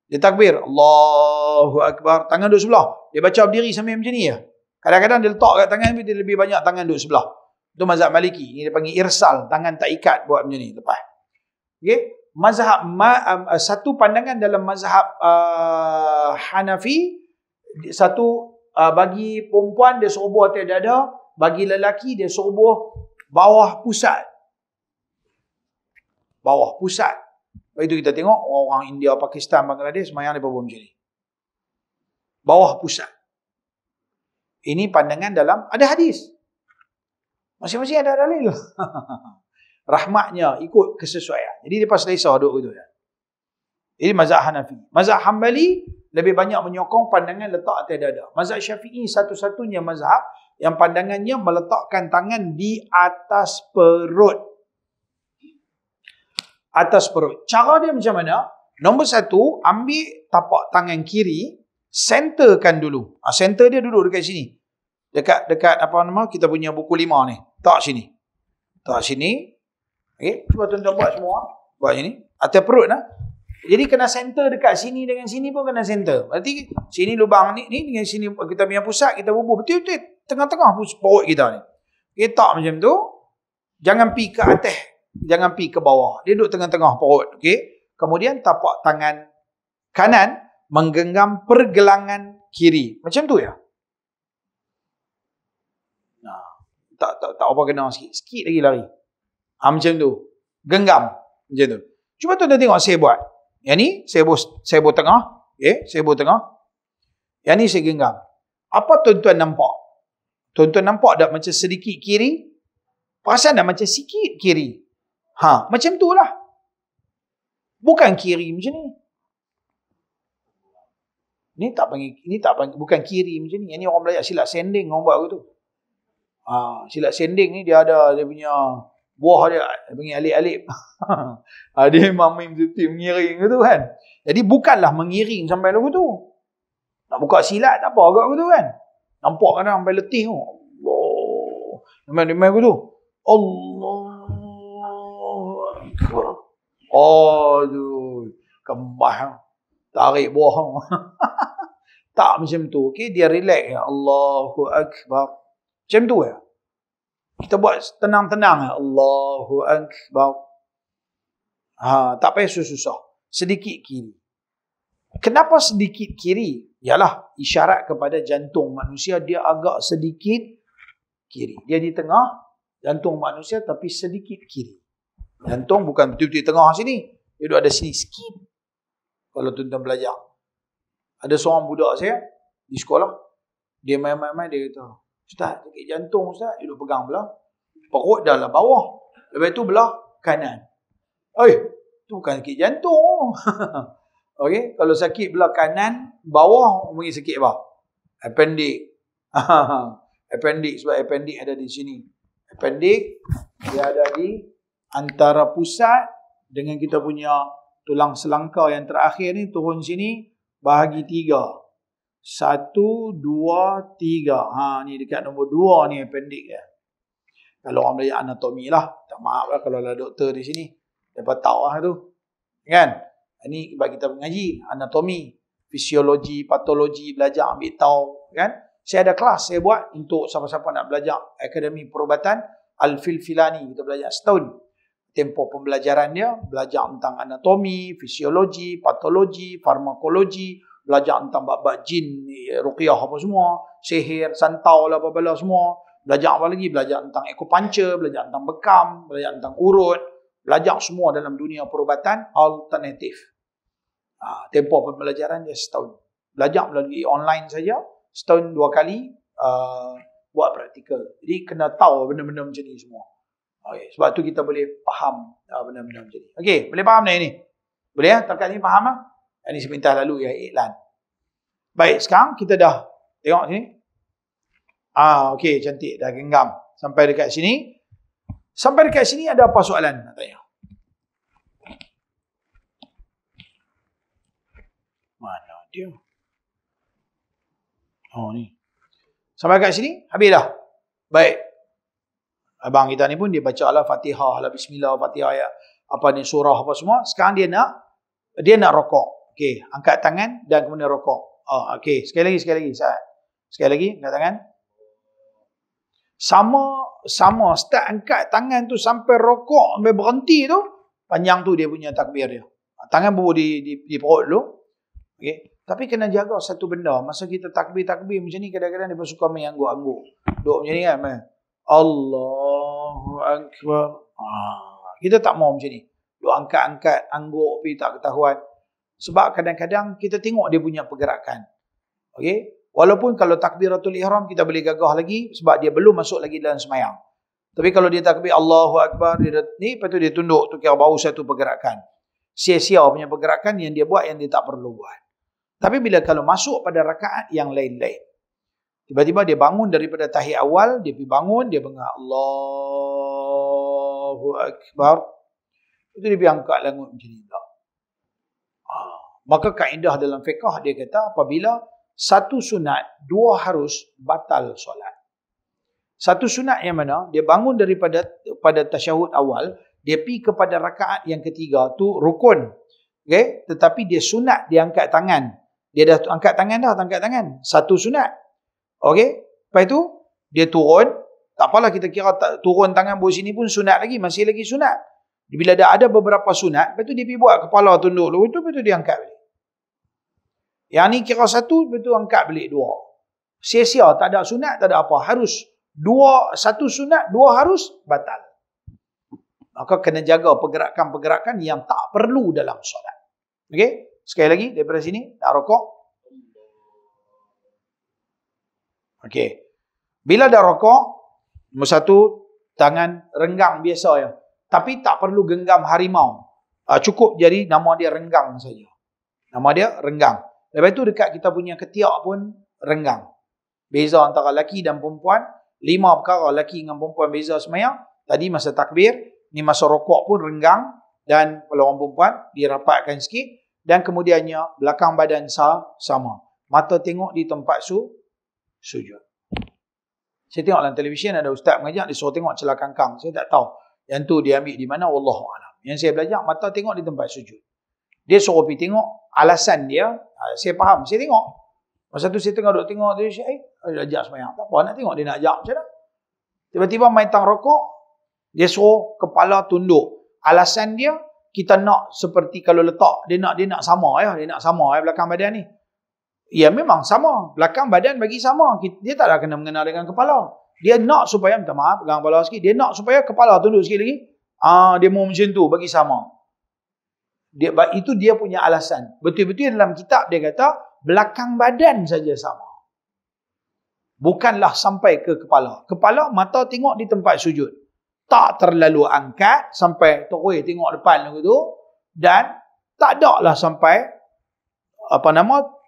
S1: Dia takbir, Allahu Akbar, tangan dua sebelah. Dia baca berdiri sambil macam ni ya. Kadang-kadang dia letak kat tangan dia lebih banyak tangan dua sebelah. Itu mazhab Maliki. Ini dia panggil irsal, tangan tak ikat buat macam ni lepas. Okey, mazhab satu pandangan dalam mazhab Hanafi, satu bagi perempuan dia suruh buah atas dada, bagi lelaki dia suruh buah bawah pusat. Bawah pusat. Lepas itu kita tengok orang India, Pakistan, Bangladesh semayang mereka buat macam ni. Bawah pusat. Ini pandangan dalam, ada hadis. Masing-masing ada dalil. Rahmatnya ikut kesesuaian. Jadi dia pas selesa duduk gitu ya. Ini mazhab Hanafi. Mazhab Hambali lebih banyak menyokong pandangan letak atas dada. Mazhab Syafi'i satu-satunya mazhab yang pandangannya meletakkan tangan di atas perut. Atas perut. Cara dia macam mana? Nombor satu, ambil tapak tangan kiri, centerkan dulu. Center dia duduk dekat sini. Dekat apa nama? Kita punya buku 5 ni. Tak sini. Tak sini. Okey, cuba tuan-tuan buat semua. Buat sini. Atas perut lah. Jadi kena center dekat sini dengan sini pun kena center. Berarti sini lubang ni dengan sini kita punya pusat, kita bubuh betul-betul tengah-tengah perut kita ni. Letak macam tu. Jangan pi ke atas, jangan pi ke bawah. Dia duduk tengah-tengah perut, okey. Kemudian tapak tangan kanan menggenggam pergelangan kiri. Macam tu ya. Nah, tak apa kena sikit lagi lari. Macam tu. Genggam macam tu. Cuba tuan-tuan tengok saya buat. Yang ni servo tengah. Okay, servo tengah. Yang ni saya genggam. Apa tuan-tuan nampak? Tuan-tuan nampak tak macam sedikit kiri? Perasan tak macam sikit kiri? Macam tu lah. Bukan kiri macam ni. Ni tak panggil bukan kiri macam ni. Yang ni orang belajar silat sending orang buat gitu. Silat sending ni dia ada dia punya buah dia panggil alip-alip. Dia memang main betul-betul mengiring gitu kan. Jadi bukanlah mengiring sampai lagu tu. Nak buka silat tak apa agak gitu kan. Nampak kadang sampai letih tu. Allah. Memang gitu. Allah. Aduh. Kembah. Tarik buah. Tak macam tu. Okay, dia relax. Allahu Akbar. Macam tu ya. Kita buat tenang-tenang. Allahu Akbar. Tak payah susah-susah. Sedikit kiri. Kenapa sedikit kiri? Yalah, isyarat kepada jantung manusia dia agak sedikit kiri. Dia di tengah jantung manusia tapi sedikit kiri. Jantung bukan betul-betul tengah sini. Dia ada sini sikit. Kalau tuan-tuan belajar. Ada seorang budak saya di sekolah. Dia main-main dia kata, Ustaz, sakit jantung Ustaz. Dia duduk pegang belah. Perut dah lah bawah. Lepas tu belah kanan. Tu bukan sakit jantung. Okey, kalau sakit belah kanan, bawah mungkin sakit apa? Appendix. Appendix, sebab appendix ada di sini. Appendix dia ada di antara pusat dengan kita punya tulang selangka yang terakhir ni turun sini bahagi 3. 1, 2, 3. Ni dekat nombor 2 ni appendix dia. Kalau orang belajar anatomi lah, tak maaf lah kalau ada doktor di sini. Dapat tahu lah tu. Kan? Ini sebab kita mengaji anatomi, fisiologi, patologi, belajar ambil tahu. Kan? Saya ada kelas saya buat untuk siapa-siapa nak belajar Akademi Perubatan Al-Filfilani. Kita belajar setahun. Tempoh pembelajaran dia, belajar tentang anatomi, fisiologi, patologi, farmakologi, belajar tentang bab-bab jin, ruqyah apa semua, sihir, santau lah apa-apa semua. Belajar apa lagi? Belajar tentang acupuncture, belajar tentang bekam, belajar tentang urut. Belajar semua dalam dunia perubatan alternatif. Tempoh pembelajaran dia setahun. Belajar melalui online saja, setahun 2 kali buat praktikal. Jadi kena tahu benda-benda macam ni semua. Okay, sebab tu kita boleh faham benda-benda macam ni. Okey, boleh faham tak ini? Boleh ya? Takat ni faham lah? Ini sebentar lalu ya, iklan. Baik, sekarang kita dah tengok sini. Okey, cantik. Dah genggam. Sampai dekat sini. Sampai dekat sini ada apa soalan nak tanya? Mana dia? Ni. Sampai dekat sini, habis dah. Baik. Abang kita ni pun dia baca Al-Fatihah, Bismillah, Fatihah, apa ni surah apa semua. Sekarang dia nak rokok. Okey, angkat tangan dan kemudian rokok. Okey, sekali lagi. Sekali lagi, angkat tangan. Sama start angkat tangan tu sampai rokok, sampai berhenti tu, panjang tu dia punya takbir dia. Tangan baru di perut dulu. Okey. Tapi kena jaga satu benda. Masa kita takbir macam ni, kadang-kadang dia suka main angguk-angguk. Duduk macam ni kan. Allahu Akbar. Kita tak mau macam ni. Duduk angkat-angkat, angguk pergi tak ketahuan. Sebab kadang-kadang kita tengok dia punya pergerakan. Okey. Walaupun kalau takbiratul ihram kita boleh gagah lagi sebab dia belum masuk lagi dalam semayang. Tapi kalau dia takbir Allahu Akbar, dia ni, lepas tu dia tunduk, tu kira baru satu pergerakan. Sia-sia punya pergerakan yang dia buat yang dia tak perlu buat. Tapi bila kalau masuk pada rakaat yang lain-lain, tiba-tiba dia bangun daripada tahiyat awal, dia pergi bangun, dia bengak Allahu Akbar. Itu dia pergi angkat langut macam ni. Maka kaedah dalam fiqh dia kata apabila satu sunat, 2 harus batal solat. Satu sunat yang mana? Dia bangun daripada tasyahud awal, dia pergi kepada rakaat yang ketiga, tu rukun. Okay? Tetapi dia sunat, dia angkat tangan. Dia dah angkat tangan dah, angkat tangan. Satu sunat. Okay? Lepas itu, dia turun. Tak apalah kita kira turun tangan bawah sini pun sunat lagi, masih lagi sunat. Bila dah ada beberapa sunat, lepas tu dia pergi buat kepala tunduk dulu, lepas tu dia angkat balik. Yang ni kira satu, betul angkat balik 2. Sia-sia, tak ada sunat, tak ada apa. Harus 2, satu sunat, 2 harus batal. Maka kena jaga pergerakan-pergerakan yang tak perlu dalam solat. Okey? Sekali lagi daripada sini nak rokok. Okey. Bila dah rokok, nombor satu, tangan renggang biasa ya. Tapi tak perlu genggam harimau. Cukup jadi nama dia renggang saja. Nama dia renggang. Lepas tu dekat kita punya ketiak pun renggang. Beza antara lelaki dan perempuan. 5 perkara lelaki dengan perempuan beza semayang. Tadi masa takbir, ni masa rokok pun renggang. Dan kalau orang perempuan, dirapatkan sikit. Dan kemudiannya, belakang badan sama. Mata tengok di tempat sujud. Saya tengok dalam televisyen ada ustaz mengajar, dia suruh tengok celah kangkang. Saya tak tahu. Yang tu dia ambil di mana, Wallahualam. Yang saya belajar, mata tengok di tempat sujud. Dia suruh pergi tengok alasan dia. Saya faham, saya tengok. Masa tu saya tengah duduk tengok, dia ajak semayang. Tak apa, nak tengok dia nak ajak macam mana. Tiba-tiba main tang rokok, dia suruh kepala tunduk. Alasan dia, kita nak seperti kalau letak, dia nak sama ya. Dia nak sama ya belakang badan ni. Ya memang sama. Belakang badan bagi sama. Dia tak ada kena mengenal dengan kepala. Dia nak supaya, minta maaf, pegang kepala sikit. Dia nak supaya kepala tunduk sikit lagi. Dia mau macam tu, bagi sama. Itu dia punya alasan. Betul-betul dalam kitab dia kata, belakang badan saja sama. Bukanlah sampai ke kepala. Kepala, mata tengok di tempat sujud. Tak terlalu angkat, sampai terus tengok depan tu. Dan tak ada lah sampai,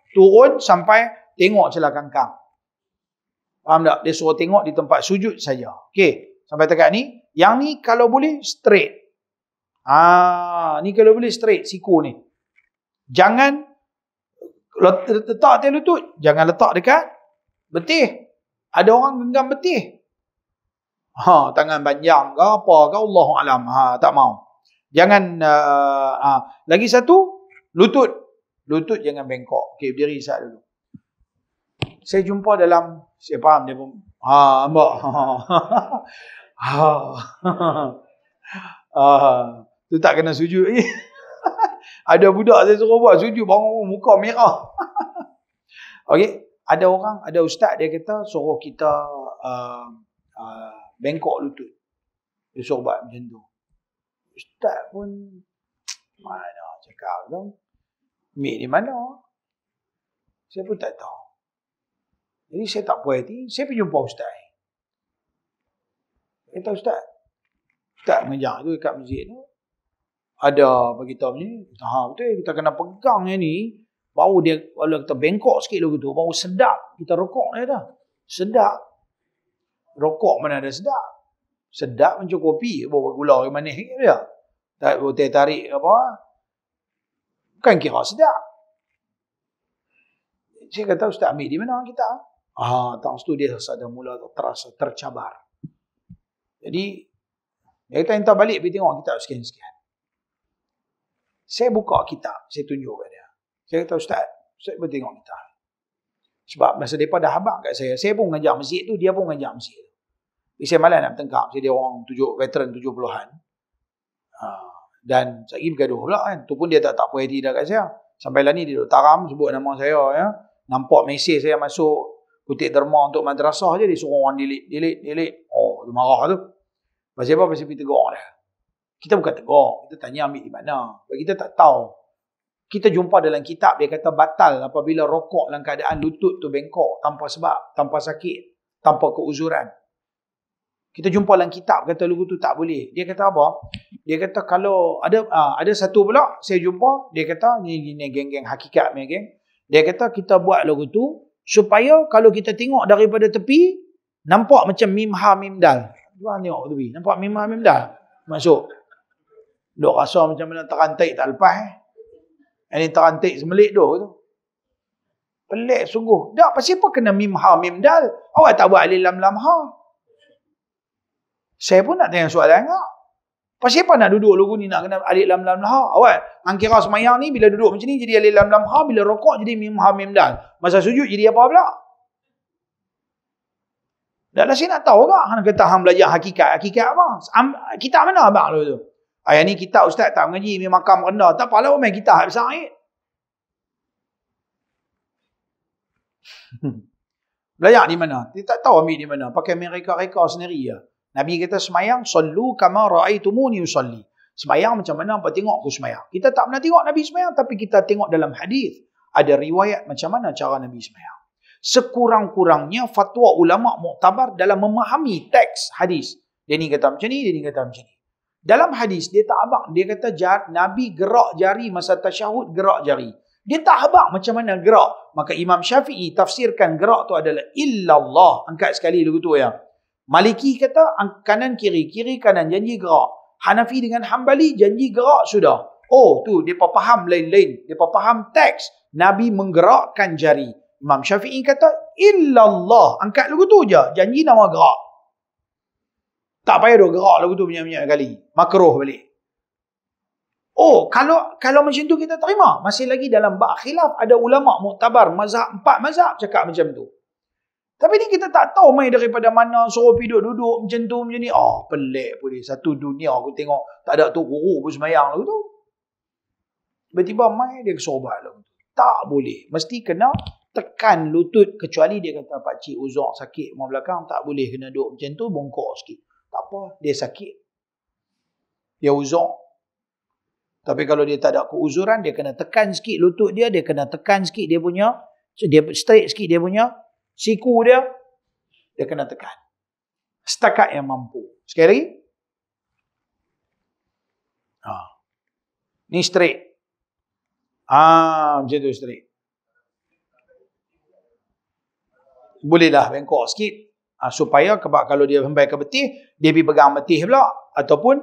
S1: turun sampai tengok celah kangkang. Faham tak? Dia suruh tengok di tempat sujud saja. Okey, sampai dekat ni. Yang ni kalau boleh straight. Ni kalau boleh straight siku ni. Jangan letak atas lutut. Jangan letak dekat betih. Ada orang genggam betih. Tangan panjang ke apa ke, Allahualam. Tak mau. Jangan lagi satu, lutut. Lutut jangan bengkok. Okey, berdiri sat dulu. Saya jumpa dalam, saya faham dia pun. Mbak. Tu tak kena sujud lagi. Ada budak saya suruh buat sujud, bangun muka merah. Okey, ada ustaz dia kata suruh kita bengkok lutut. Dia suruh buat macam tu. Ustaz pun mana cakap tu. Mik di mana? Saya pun tak tahu. Jadi saya tak puas hati. Saya pergi jumpa ustaz. Kata ustaz mengajar tu dekat masjid tu. Ada beritahu ni. Betul kita kena pegang yang ni. Baru dia, kalau kita bengkok sikit lagu tu, baru sedap. Kita rokok dia dah. Sedap. Rokok mana ada sedap? Sedap macam kopi. Bawa gula ke manis sikit dia. Tak boleh tarik apa. Bukan kira sedap. Saya kata ustaz ambil di mana kita? Tang tu dia ada mula terasa tercabar. Jadi dia kata entah balik pergi tengok kitab sekian-sekian. Saya buka kitab, saya tunjuk kat dia. Saya kata ustaz boleh tengok kitab. Sebab masa mereka dah habaq kat saya pun mengajar masjid tu, dia pun mengajar masjid tu. Jadi saya malas nak bertengkar. Saya dia orang veteran 70-an. Dan saya pergi bergaduh pula kan. Tu pun dia tak puas hati dah kat saya. Sampai lah ni dia duk taram sebut nama saya ya. Nampak mesej saya masuk kutip derma untuk madrasah je, dia suruh orang delete. Dia marah tu. Pasal apa? Pasal pergi tegur dia. Kita bukan tegur, kita tanya ambil di mana. Sebab kita tak tahu. Kita jumpa dalam kitab dia kata batal apabila rokok dalam keadaan lutut tu bengkok tanpa sebab, tanpa sakit, tanpa keuzuran. Kita jumpa dalam kitab kata lugu tu tak boleh. Dia kata apa? Dia kata kalau ada satu pula saya jumpa, dia kata ni geng-geng hakikat ni geng. Dia kata kita buat lagu tu supaya kalau kita tengok daripada tepi nampak macam mim ha mim dal. Tuan tengok tepi, nampak mim ha mim dal. Masuk. Dok rasa macam mana terantik tak lepas Ini terantik semelik tu. Pelik sungguh. Dak pasal apa kena mim ha mim dal? Awak tak buat alif lam lam ha? Saya pun nak tanya soalan enggak? Pasal apa nak duduk lagu ni nak kena alif lam lam ha? Awak angkira semayang ni bila duduk macam ni jadi alif lam lam ha, bila rokok jadi mim ha mim dal. Masa sujud jadi apa pula? Dah lah saya nak tahu tak? Hang kata hang belajar hakikat. Hakikat apa? Kitab mana abang lu tu? Ayah ni kitab ustaz tak mengaji, memang makam rendah. Tak apalah main kitab besar ni. Belajar di mana? Dia tak tahu ambil di mana. Pakai mereka-reka sendiri ya. Nabi kata semayang, sallu kama ra'aitumuni usalli. Semayang macam mana? Apa tengok aku semayang? Kita tak pernah tengok Nabi semayang, tapi kita tengok dalam hadis ada riwayat macam mana cara Nabi semayang. Sekurang-kurangnya fatwa ulama muktabar dalam memahami teks hadis. Dia ni kata macam ni, dia ni kata macam ni. Dalam hadis dia tak abang, dia kata Nabi gerak jari masa tasyahud, gerak jari. Dia tak abang macam mana gerak. Maka Imam Syafi'i tafsirkan gerak tu adalah illallah. Angkat sekali lagu tu ya. Maliki kata kanan kiri, kiri kanan, janji gerak. Hanafi dengan Hambali janji gerak sudah. Oh tu dia faham lain-lain. Dia faham teks Nabi menggerakkan jari. Imam Syafi'i kata illallah. Angkat lagu tu je, janji nama gerak. Tak payah dah gerak lagu tu banyak-banyak kali. Makruh balik. Oh, kalau macam tu kita terima. Masih lagi dalam bab khilaf ada ulama muktabar mazhab 4 mazhab cakap macam tu. Tapi ni kita tak tahu main daripada mana suruh pergi duduk macam tu macam ni. Pelik pun dia. Satu dunia aku tengok tak ada tu guru pun semayang lagu tu. Tiba-tiba main dia suruh buat lagu tu. Tak boleh. Mesti kena tekan lutut. Kecuali dia kata pakcik uzur sakit rumah belakang tak boleh kena duduk macam tu bongkok sikit. Tak apa, dia sakit. Dia uzur. Tapi kalau dia tak ada keuzuran, dia kena tekan sikit lutut dia, dia kena tekan sikit dia punya, dia straight sikit dia punya siku dia kena tekan. Setakat yang mampu. Sekali lagi. Ni straight. Macam tu straight. Boleh dah bengkok sikit. Supaya kalau dia sampai ke betih, dia pergi pegang betih pula. Ataupun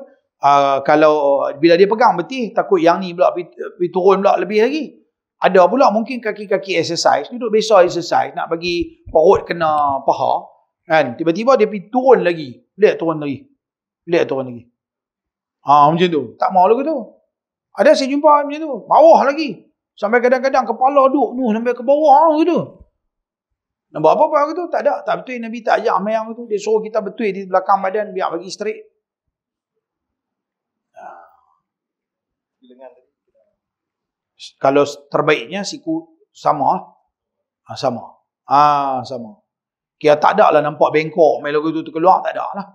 S1: kalau bila dia pegang betih, takut yang ni pula pergi turun pula lebih lagi. Ada pula mungkin kaki-kaki exercise, duduk biasa exercise, nak bagi perut kena paha, kan? Tiba-tiba dia pergi turun lagi. Lihat turun lagi. Macam tu. Tak mau lagu tu. Ada saya jumpa macam tu. Bawah lagi. Sampai kadang-kadang kepala duduk tu sampai ke bawah gitu. Nak buat apa-apa gitu? Tak ada. Tak betul Nabi tak ajar mayang tu. Dia suruh kita betul di belakang badan biar bagi straight. Kalau terbaiknya siku sama. Sama. Kira tak ada lah nampak bengkok main lagu tu terkeluar. Tak ada lah.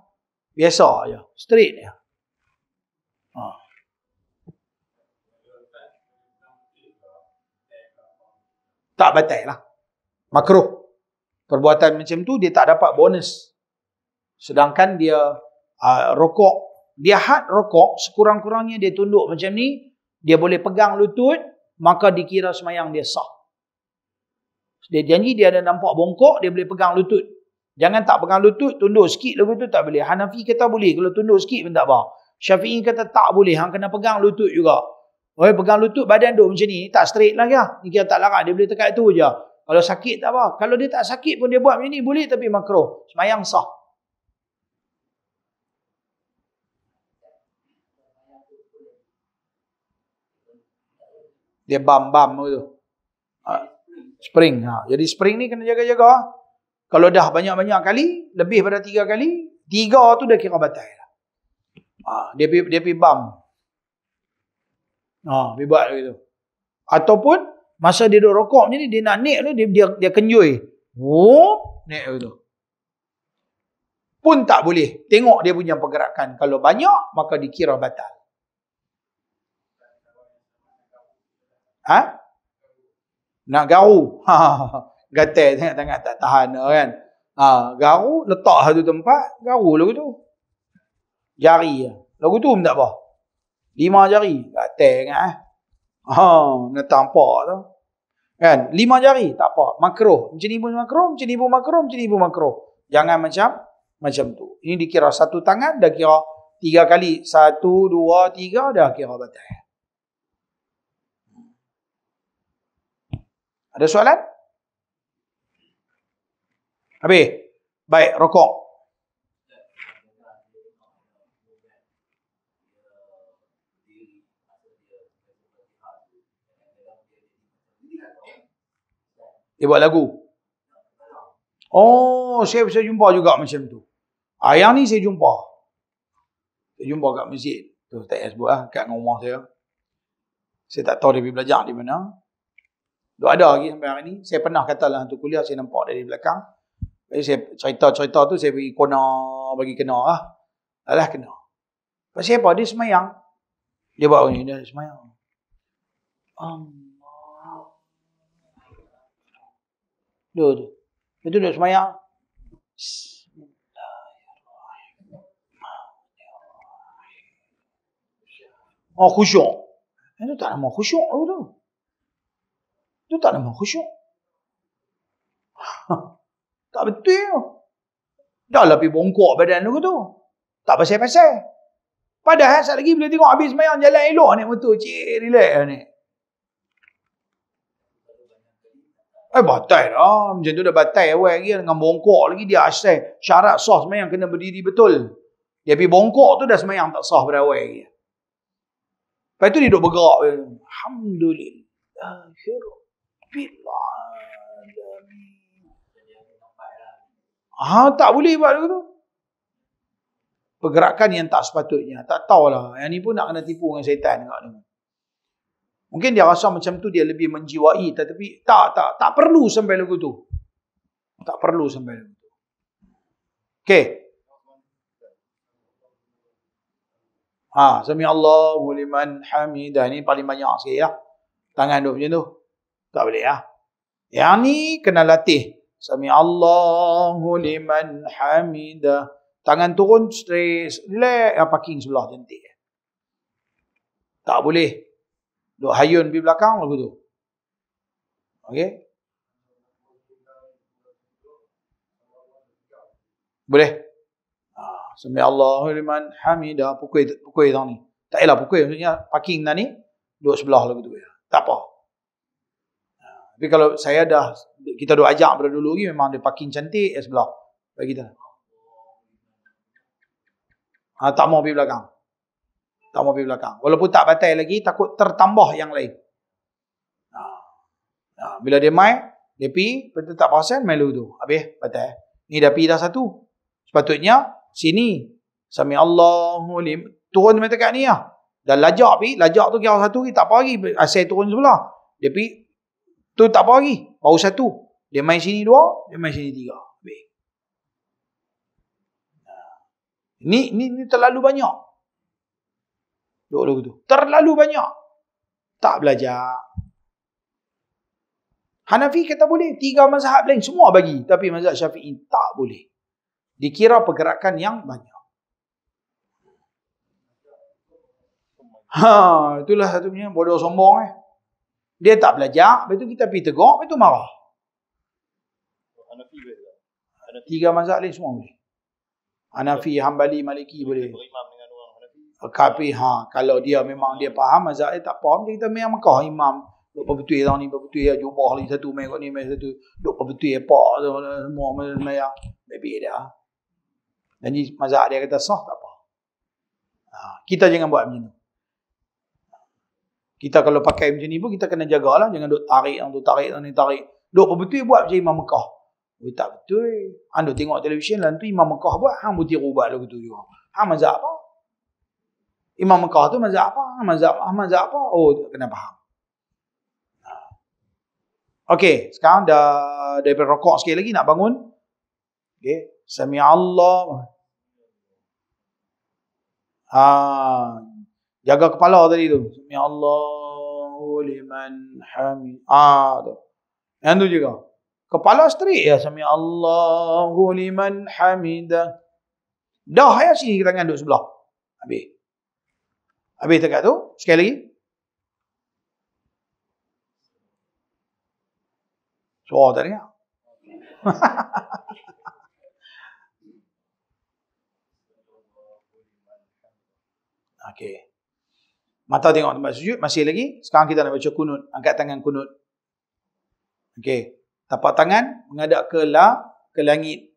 S1: Biasa je. Straight je. Tak batal lah. Makruh. Perbuatan macam tu dia tak dapat bonus. Sedangkan dia rokok, dia had rokok, sekurang-kurangnya dia tunduk macam ni, dia boleh pegang lutut, maka dikira semayang dia sah. Dia janji dia ada nampak bongkok, dia boleh pegang lutut. Jangan tak pegang lutut, tunduk sikit lagu tu tak boleh. Hanafi kata boleh, kalau tunduk sikit pun tak apa. Syafi'i kata tak boleh, hang kena pegang lutut juga. Pegang lutut, badan duduk macam ni, tak straight lah ya. Ni kira tak larat, dia boleh tekat tu je. Kalau sakit tak apa. Kalau dia tak sakit pun dia buat macam ni, boleh tapi makruh. Semayang sah. Dia bam-bam tu. Spring. Jadi spring ni kena jaga-jaga. Kalau dah banyak-banyak kali, lebih pada 3 kali, 3 tu dah kira batal. Dia pergi bam. Dia buat gitu. Ataupun masa dia duduk rokok macam ni, dia nak naik tu, dia kenjui. Naik gitu. Pun tak boleh. Tengok dia punya pergerakan. Kalau banyak, maka dikira batal. Nak garu. Gatal tengok-tengok tak tahan kan. Garu, letak satu tempat, garu lagu tu. Jari. Lagu tu pun tak apa. 5 jari. Gatal kan. Nak tampak tu. Kan? 5 jari, tak apa. Makruh. Macam ni pun makruh, macam ni pun makruh, macam ni pun makruh. Jangan macam tu. Ini dikira satu tangan, dah kira 3 kali. 1, 2, 3, dah kira batal. Ada soalan? Habis? Baik, rokok. Dia buat lagu. Oh, saya jumpa juga macam tu. Yang ni saya jumpa. Saya jumpa kat masjid. Tu tak payah sebut lah. Kat rumah saya. Saya tak tahu dia pergi belajar di mana. Dia ada lagi sampai hari ni. Saya pernah kata lah untuk kuliah, saya nampak dari belakang. Jadi saya cerita-cerita tu, saya pergi kena, bagi kena lah. Alah kena. Pasal apa? Dia semayang. Dia buat ni, dia semayang. Allah. Dia duduk semayang. Oh, khusyuk. Itu tak nama khusyuk tu. Itu tak nama khusyuk. Tak betul. Dah lah pergi bongkok badan tu tu. Tak pasal-pasal. Padahal saat lagi bila tengok habis semayang jalan elok ni betul. Cik, relax ni. Batai lah. Macam tu dah batai awal lagi. Dengan bongkok lagi dia asal. Syarat sah semayang kena berdiri betul. Dia pergi bongkok tu dah semayang tak sah pada awal lagi. Lepas tu dia duduk bergerak. Alhamdulillah. Tak boleh buat tu. Pergerakan yang tak sepatutnya. Tak tahulah. Yang ni pun nak kena tipu dengan syaitan. Mungkin dia rasa macam tu dia lebih menjiwai. Tetapi tak perlu sampai lagu tu. Tak perlu sampai lagu tu. Okey. Sami Allahu liman hamidah. Ini paling banyak sikit lah. Tangan duduk macam tu. Tak boleh lah. Yang ni kena latih. Sami Allahu liman hamidah. Tangan turun straight. Relax. Parking sebelah cantik. Tak boleh. Duk hayun pergi belakang lagu tu. Okey. Boleh. Sami Allahu liman hamidah. Pukul tang ni. Tak payahlah pukul. Maksudnya parking dah ni. Duduk sebelah lagu tu. Tak apa. Tapi kalau saya kita duk ajak pada dulu lagi. Memang dia parking cantik sebelah. Bagi kita. Tak mau pergi belakang. Tak mau pergi belakang. Walaupun tak batal lagi. Takut tertambah yang lain. Bila dia main. Dia pergi. Betul tak perasan. Main lagu tu. Habis. Batal. Ni dah pergi dah satu. Sepatutnya. Sini. Sami Allahu liman. Turun sampai dekat ni lah. Dan lajak pergi. Lajak tu kira satu lagi. Tak apa lagi. Asal turun sebelah. Dia pergi. Tu tak apa lagi. Baru satu. Dia main sini dua. Dia main sini tiga. Habis. Ni terlalu banyak. Duk lagu tu. Terlalu banyak. Tak belajar. Hanafi kata boleh. 3 mazhab lain semua bagi. Tapi mazhab Syafi'i tak boleh. Dikira pergerakan yang banyak. Itulah satunya bodoh sombong. Dia tak belajar. Lepas tu kita pergi tegur. Lepas tu marah. 3 mazhab lain semua boleh. Hanafi, Hanbali, Maliki boleh. Tapi kalau dia memang dia faham mazhab dia tak faham, kita main Mekah imam duk berbetul tang ni berbetul ya jubah lagi satu main kat ni main satu duk berbetul apa semua sembahyang baby dia. Dan mazhab dia kata sah tak apa. Kita jangan buat macam tu. Kita kalau pakai macam ni pun kita kena jagalah, jangan duk tarik ni tarik. Duk berbetul buat macam Imam Mekah. Tak betul. Duk tengok televisyen lah tu Imam Mekah buat, hang pun tiru buat lagu tu juga. Hang mazhab apa? Imam Mekah tu mazhab apa? Mazhab apa? Oh, kena faham. Okey, sekarang dah daripada rokok sikit lagi nak bangun. Okey, Sami Allah. Jaga kepala tadi tu. Sami Allahu liman hamid. Tu. Yang tu juga. Kepala straight ya. Sami Allahu liman hamidah. Dah ya sini tangan duduk sebelah. Habis. Habis dekat tu. Sekali lagi. Suara tak dengar. Okey. Mata tengok tempat sujud. Masih lagi. Sekarang kita nak baca kunut. Angkat tangan kunut. Okey. Tapak tangan menghadap ke langit.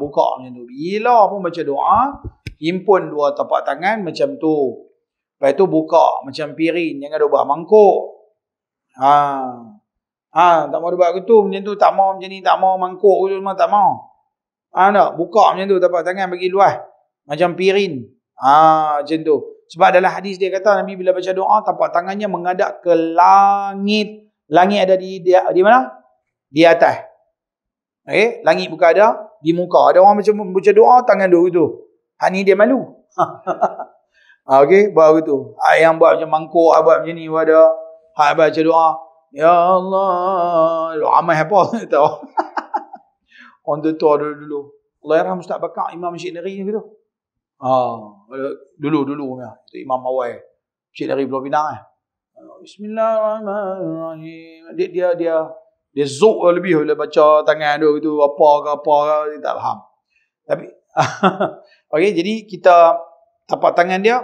S1: Buka macam tu. Bila pun baca doa, himpun dua tapak tangan macam tu. Lepas tu buka macam piring. Jangan dia buat mangkuk. Tak mau dia buat gitu. Macam tu tak mau macam ni. Tak mau mangkuk tu semua tak mau. Tak. Buka macam tu tapak tangan bagi luas. Macam piring. Macam tu. Sebab dalam hadis dia kata Nabi bila baca doa tapak tangannya menghadap ke langit. Langit ada di mana? Di atas. Okay? Langit bukan ada di muka. Ada orang macam baca doa tangan dulu tu. Ni dia malu. Okey, buat begitu. Yang buat macam mangkuk, buat macam ni ada. Hak baca doa, ya Allah. Ramai apa tahu. Orang tua dulu. Allahyarham Ustaz Bakar Imam Masjid Negeri gitu. Dulu itu Imam Awal Masjid Negeri Pulau Pinang. Bismillahirrahmanirrahim. Dia zuk lebih bila baca tangan dia gitu apa dia tak faham. Tapi okey, jadi kita tapak tangan dia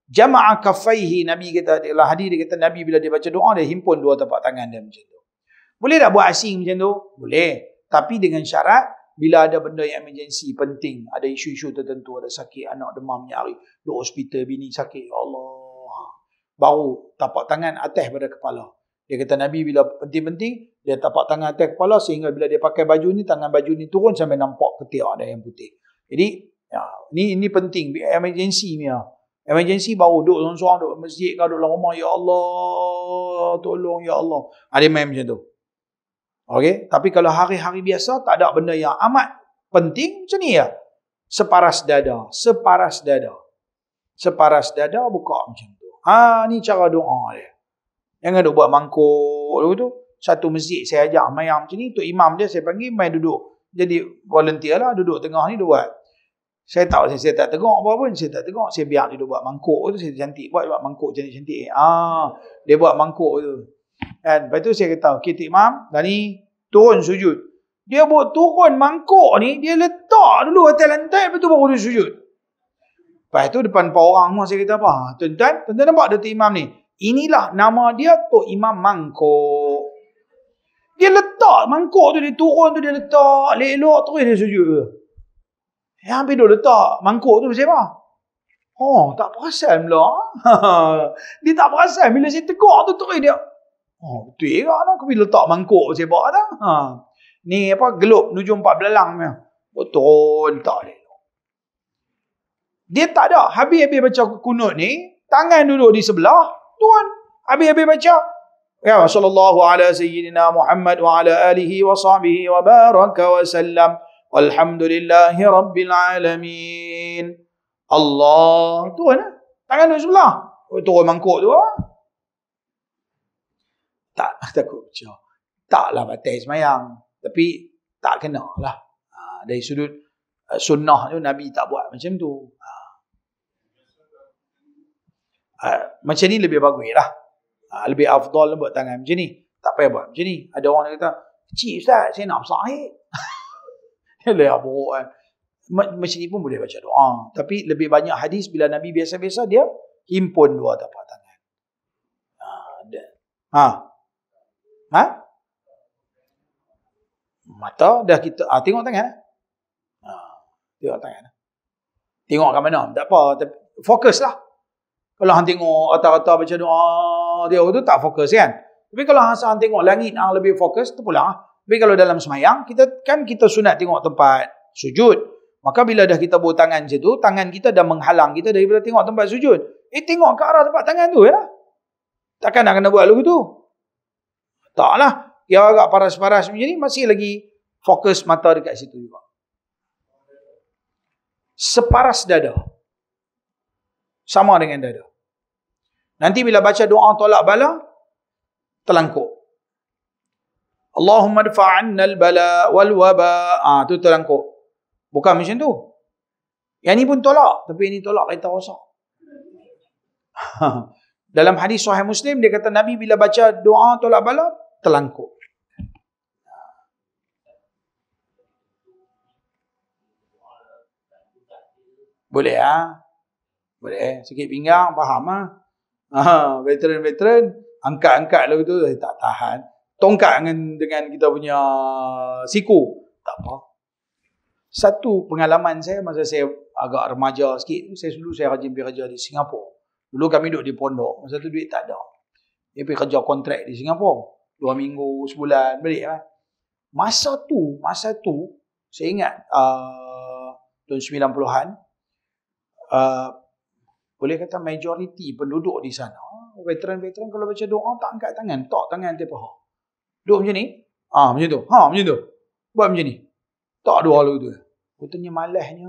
S1: jama'a kaffaihi. Nabi kata dalam hadis dia kata Nabi bila dia baca doa dia himpun dua tapak tangan dia macam tu. Boleh tak buat asing macam tu? Boleh. Tapi dengan syarat bila ada benda yang emergency penting, ada isu-isu tertentu, ada sakit anak demam nyari, duduk hospital bini sakit, ya Allah. Baru tapak tangan atas pada kepala. Dia kata Nabi bila penting-penting dia tapak tangan atas kepala sehingga bila dia pakai baju ni tangan baju ni turun sampai nampak ketiak ada yang putih. Jadi ya, ini penting emergency ni ya. Emergency baru duduk seorang-seorang duduk masjid ke duduk dalam rumah, ya Allah tolong ya Allah. Ada main macam tu. Okey, tapi kalau hari-hari biasa tak ada benda yang amat penting macam ni ya. Separas dada buka macam tu. Ni cara doa dia. Jangan duk buat mangkuk tu. Satu masjid saya ajak mayang macam ni, tok imam dia saya panggil mai duduk. Jadi volunteer lah duduk tengah ni dia buat. Saya tahu saya tak tengok apa pun, saya tak tengok, saya biar dia buat mangkuk tu, saya cantik buat mangkuk cantik-cantik. Dia buat mangkuk tu. Kan, lepas tu saya kata, okey tok imam, dah ni turun sujud. Dia buat turun mangkuk ni, dia letak dulu atas lantai, lepas tu baru dia sujud. Lepas tu depan orang semua saya kata apa? Tuan-tuan nampak dia tok imam ni? Inilah nama dia tok imam mangkuk. Dia letak mangkuk tu, dia turun tu, dia letak elok terus dia sujud. Hampir dia letak mangkuk tu siapa? Tak perasan pula. Dia tak perasan bila saya tegur tu terus dia. Betul ke aku bila letak mangkuk siapa dah? Ni apa gelup menuju 4 belalang ni. Betul tak dia. Dia tak ada. Habis-habis baca kunut ni, tangan duduk di sebelah, tuan. Habis-habis baca. Ya sallallahu ala sayyidina Muhammad wa ala alihi wa sahbihi wa baraka wa sallam. Walhamdulillahi rabbil alamin. Allah. Tuan lah. Tangan duduk sebelah. Turun mangkuk tu. Tak takut baca. Taklah batal semayang. Tapi tak kena lah. Dari sudut sunnah tu Nabi tak buat macam tu. Macam ni lebih bagus lah. Lebih afdal buat tangan macam ni. Tak payah buat macam ni. Ada orang yang kata, kecil Ustaz, saya nak bersahid. Dia buruk kan. Macam ni pun boleh baca doa. Tapi lebih banyak hadis bila Nabi biasa-biasa dia himpun dua tapak tangan. Mata dah kita tengok tangan. Tengok tangan. Tengok kat mana? Tak apa. Fokus lah. Kalau hang tengok rata-rata baca doa dia tu tak fokus kan. Tapi kalau hang tengok langit hang lebih fokus tu pula. Tapi kalau dalam semayang kita sunat tengok tempat sujud. Maka bila dah kita bawa tangan macam tu, tangan kita dah menghalang kita daripada tengok tempat sujud. Tengok ke arah tempat tangan tu ya. Takkan nak kena buat lagu tu. Taklah. Dia agak paras-paras macam ni masih lagi fokus mata dekat situ juga. Separas dada. Sama dengan dada. Nanti bila baca doa tolak bala, terlangkuk. Allahumma dfa'anna al-bala wal waba. Tu terlangkuk. Bukan macam tu. Yang ni pun tolak. Tapi ini tolak kereta rosak. Dalam hadis Sahih Muslim, dia kata Nabi bila baca doa tolak bala, terlangkuk. Boleh boleh. Sikit pinggang, faham veteran-veteran, angkat-angkat lagu tu, tak tahan. Tongkat dengan kita punya siku. Tak apa. Satu pengalaman saya masa saya agak remaja sikit, saya rajin pergi kerja di Singapura. Dulu kami duduk di pondok, masa tu duit tak ada. Dia pergi kerja kontrak di Singapura. 2 minggu, sebulan, balik kan. Masa tu, saya ingat tahun 90-an, boleh kata majoriti penduduk di sana, veteran-veteran kalau baca doa tak angkat tangan, tak tangan atas paha. Duduk macam ni, macam tu, macam tu. Buat macam ni. Tak ada lalu tu. Katanya malahnya.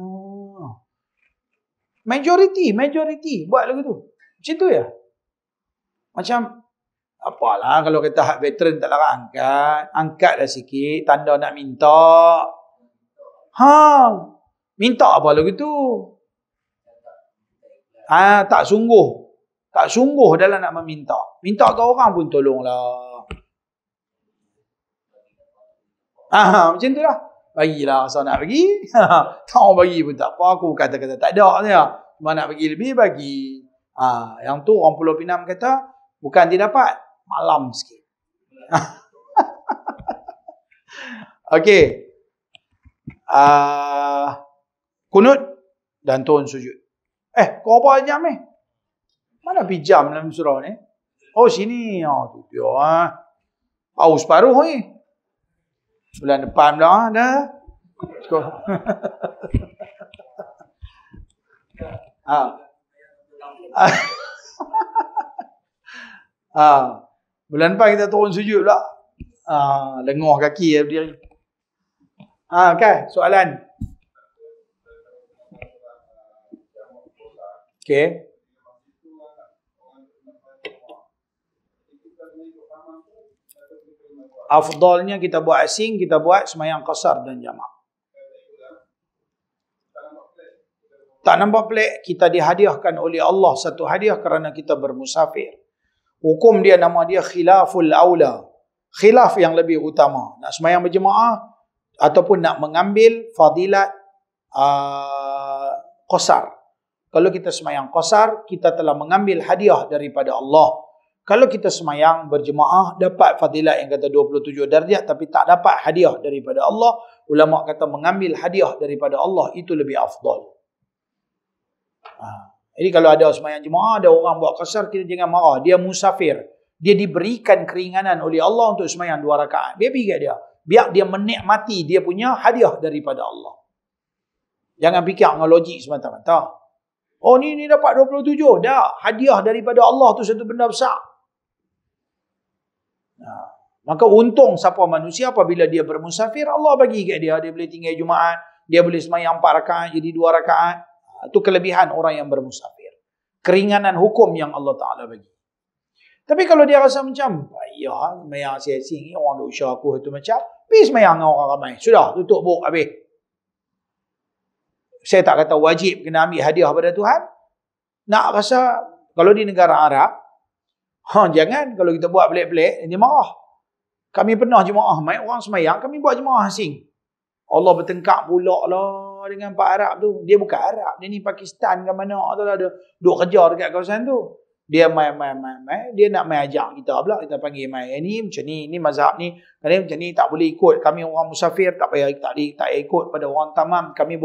S1: Majority buat lagu tu. Macam tu ya. Macam apalah kalau kata hak veteran tak larang angkatlah sikit tanda nak minta. Minta apa lagu tu? Tak sungguh dalam nak meminta. Minta ke orang pun tolonglah. Macam tu lah. Bagilah rasa nak bagi. Tak mau bagi pun tak apa. Aku kata-kata tak ada dia. Cuma nak bagi lebih, bagi. Yang tu orang Pulau Pinang kata, bukan dia dapat, malam sikit. Okey. Kunut dan turun sujud. Kau apa jam ni? Mana pergi jam dalam surau ni? Oh, sini. Tu dia. Aus paruh ni. Bulan depan dah. Bulan depan kita turun sujud pula. Lengah kaki berdiri. Kan? Soalan. Okey. Afdalnya kita buat asing, kita buat sembahyang qasar dan jamak. Tak nampak pelik, kita dihadiahkan oleh Allah satu hadiah kerana kita bermusafir. Hukum dia, nama dia khilaful aula. Khilaf yang lebih utama. Nak sembahyang berjemaah ataupun nak mengambil fadilat qasar. Kalau kita sembahyang qasar, kita telah mengambil hadiah daripada Allah. Kalau kita semayang berjemaah, dapat fadilat yang kata 27 darjat, tapi tak dapat hadiah daripada Allah. Ulama kata mengambil hadiah daripada Allah itu lebih afdal. Jadi kalau ada semayang jemaah, ada orang buat qasar, kita jangan marah. Dia musafir. Dia diberikan keringanan oleh Allah untuk semayang 2 rakaat. Biar pergi kat dia. Biar dia menikmati dia punya hadiah daripada Allah. Jangan fikir dengan logik semata-mata. Oh ni dapat 27. Dah, hadiah daripada Allah tu satu benda besar. Maka untung siapa manusia apabila dia bermusafir, Allah bagi kat dia. Dia boleh tinggal Jumaat, dia boleh semayang 4 rakaat jadi 2 rakaat. Itu kelebihan orang yang bermusafir. Keringanan hukum yang Allah Ta'ala bagi. Tapi kalau dia rasa macam, ya, semayang asing-asing ni, orang duk syar aku itu macam, pergi semayang dengan orang ramai. Sudah, tutup buk habis. Saya tak kata wajib kena ambil hadiah pada Tuhan. Nak rasa, kalau di negara Arab, jangan kalau kita buat pelik-pelik, dia marah. Kami pernah jemaah, mai orang semayang, kami buat jemaah asing. Allah bertengkak pula lah dengan Pak Arab tu. Dia bukan Arab, dia ni Pakistan ke mana tu lah. Dia duk kerja dekat kawasan tu. Dia mai. Dia nak mai ajak kita pula. Kita panggil mai. Ni macam ni mazhab ni. Kali macam ni tak boleh ikut. Kami orang musafir tak payah tak ikut pada orang tamam. Kami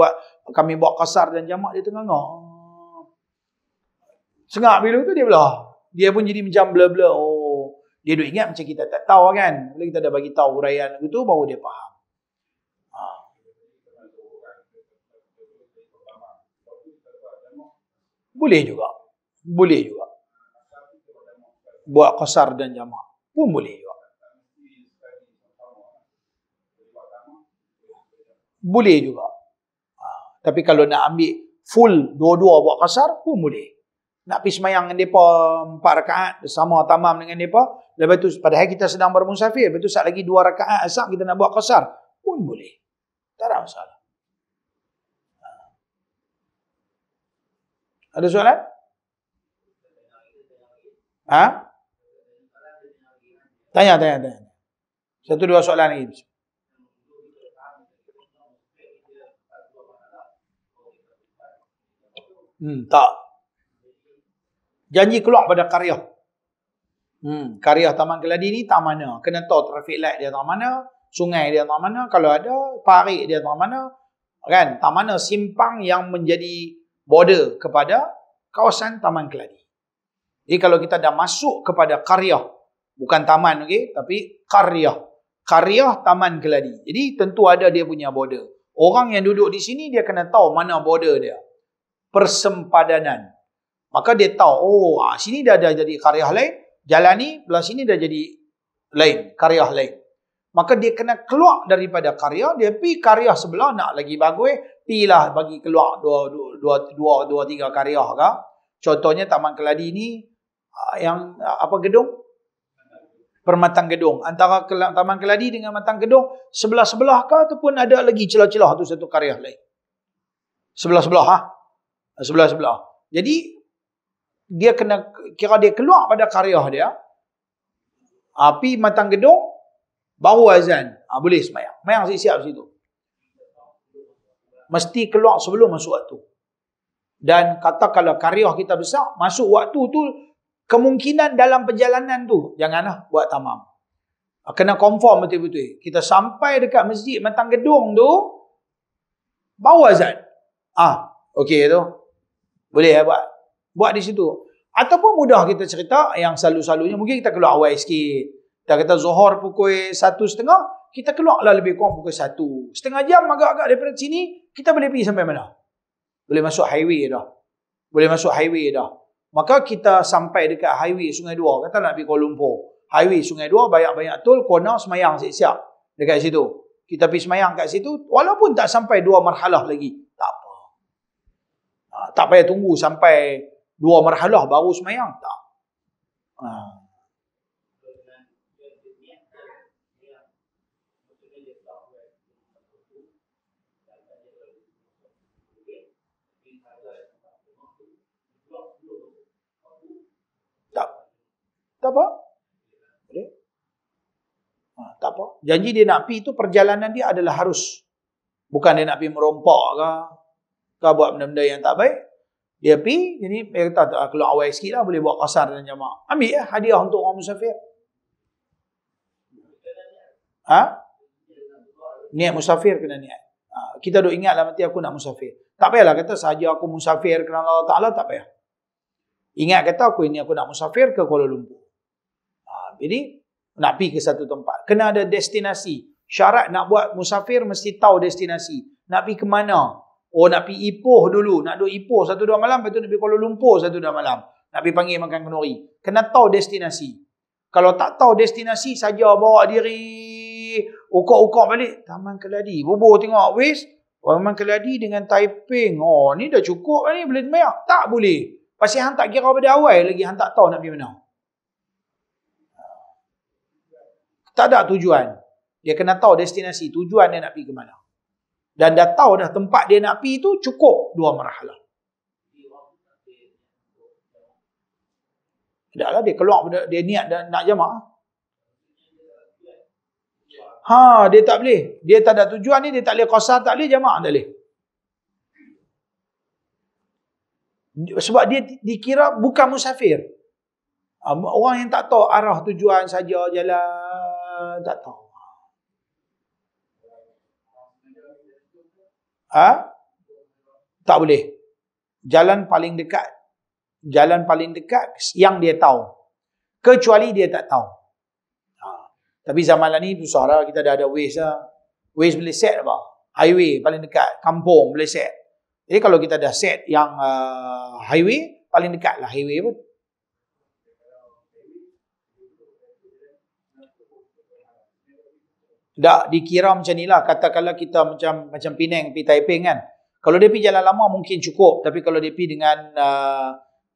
S1: buat qasar dan jamak. Dia tengah-tengah. Sengak bila tu dia belah. Dia pun jadi macam blur-blur. Oh, dia duk ingat macam kita tak tahu kan. Bila kita dah bagi tahu huraian tu baru dia faham. Boleh juga. Buat qasar dan jamak pun boleh juga. Boleh juga. Tapi kalau nak ambil full dua-dua buat qasar pun boleh. Nak pergi semayang dengan mereka 4 rakaat bersama tamam dengan mereka. Lepas tu padahal kita sedang bermusafir. Lepas tu saat lagi 2 rakaat asar kita nak buat qasar pun boleh. Tak ada masalah. Ada soalan? Tanya. 1-2 soalan lagi. Tak. Janji keluar pada Karyah. Karyah Taman Keladi ni tak mana. Kena tahu traffic light dia tak mana, sungai dia tak mana, kalau ada parit dia tak mana, kan? Tak mana simpang yang menjadi border kepada kawasan Taman Keladi. Jadi kalau kita dah masuk kepada Karyah, bukan taman, okey, tapi Karyah Taman Keladi. Jadi tentu ada dia punya border. Orang yang duduk di sini dia kena tahu mana border dia. Persempadanan. Maka dia tahu, sini dah jadi Karyah lain, jalan ni belah sini dah jadi lain, Karyah lain. Maka dia kena keluar daripada Karyah, dia pergi Karyah sebelah nak lagi bagus, pilah bagi keluar dua tiga karya ke. Contohnya Taman Keladi ni yang apa gedung? Permatang Gedong. Antara Taman Keladi dengan Matang Gedong sebelah-sebelah ke ataupun ada lagi celah-celah tu satu karya lain? Sebelah-sebelah sebelah-sebelah. Jadi dia kena kira dia keluar pada karya dia. Api Matang Gedong baru azan. Boleh semayang. Semayang siap-siap situ. Mesti keluar sebelum masuk waktu. Dan kata kalau karya kita besar, masuk waktu tu, kemungkinan dalam perjalanan tu, janganlah buat tamam. Kena confirm betul-betul. Kita sampai dekat masjid Matang Gedong tu, baru azan. Okey tu. Boleh buat. Buat di situ. Ataupun mudah kita cerita, yang selalu-selalunya, mungkin kita keluar awal sikit. Kita kata Zuhur pukul 1:30, kita keluarlah lebih kurang pukul 1. Setengah jam agak-agak daripada sini, kita boleh pergi sampai mana? Boleh masuk highway dah. Boleh masuk highway dah. Maka kita sampai dekat highway Sungai Dua. Kata nak pergi Kuala Lumpur. Highway Sungai Dua, banyak-banyak tol, corner semayang siap-siap. Dekat situ. Kita pergi semayang kat situ, walaupun tak sampai 2 marhalah lagi. Tak apa. Tak payah tunggu sampai 2 marhalah baru semayang. Tak. Tak apa? Boleh? Tak apa. Janji dia nak pergi tu, perjalanan dia adalah harus. Bukan dia nak pergi merompak ke buat benda-benda yang tak baik. Dia pergi, jadi dia kata keluar awal sikit lah, boleh buat qasar dan jamaah. Ambil hadiah untuk orang musafir. Niat musafir kena niat. Kita duk ingat lah nanti aku nak musafir. Tak payahlah kata sahaja aku musafir kerana Allah Ta'ala, tak payah. Ingat kata aku nak musafir ke Kuala Lumpur. Jadi, nak pergi ke satu tempat. Kena ada destinasi. Syarat nak buat musafir mesti tahu destinasi. Nak pergi ke mana? Nak pergi Ipoh dulu. Nak duduk Ipoh 1-2 malam. Lepas tu nak pergi Kuala Lumpur 1-2 malam. Nak pergi panggil makan kenduri. Kena tahu destinasi. Kalau tak tahu destinasi, saja bawa diri ukok-ukok balik. Taman Keladi. Bubuh tengok. Wis, Taman Keladi dengan Taiping. Ni dah cukup ni. Boleh semayang. Tak boleh. Pasal hang tak kira pada awal lagi. Hang tak tahu nak pergi mana. Tak ada tujuan. Dia kena tahu destinasi. Tujuan dia nak pergi ke mana. Dan dah tahu dah tempat dia nak pergi tu cukup 2 marhalah. Taklah dia keluar, dia niat nak jamaah. Dia tak boleh. Dia tak ada tujuan ni, dia tak boleh qasar, tak boleh jamaah, tak boleh. Sebab dia dikira bukan musafir. Orang yang tak tahu arah tujuan saja jalan, tak tahu. Tak boleh. Jalan paling dekat yang dia tahu. Kecuali dia tak tahu. Tapi zaman lah ni susah lah, kita dah ada Waze lah. Waze boleh set apa? Highway paling dekat, kampung boleh set. Jadi kalau kita dah set yang highway, paling dekat lah highway pun. Tak dikira macam ni lah. Katakanlah kita macam Penang pergi Taiping kan. Kalau dia pergi jalan lama mungkin cukup. Tapi kalau dia pergi dengan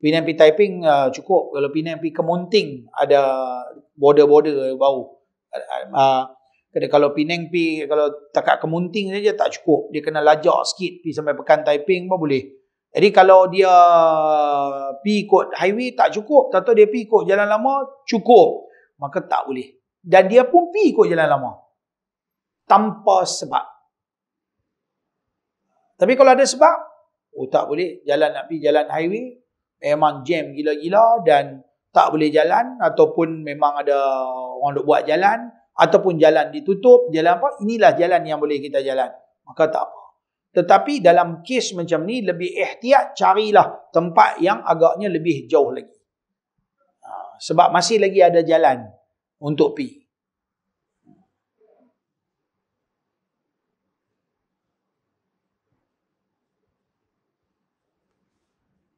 S1: Penang pergi Taiping cukup. Kalau Penang pergi ke Munting ada border-border baru. Kalau Penang pergi, kalau takat ke Munting saja tak cukup. Dia kena lajak sikit pergi sampai Pekan Taiping pun boleh. Jadi kalau dia pergi ikut highway tak cukup. Atau dia pergi ikut jalan lama cukup. Maka tak boleh. Dan dia pun pergi ikut jalan lama. Tanpa sebab. Tapi kalau ada sebab, tak boleh. Nak pergi jalan highway, memang jam gila-gila dan tak boleh jalan, ataupun memang ada orang duk buat jalan, ataupun jalan ditutup, jalan apa, inilah jalan yang boleh kita jalan. Maka tak apa. Tetapi dalam kes macam ni, lebih ihtiyat, carilah tempat yang agaknya lebih jauh lagi. Sebab masih lagi ada jalan untuk pergi.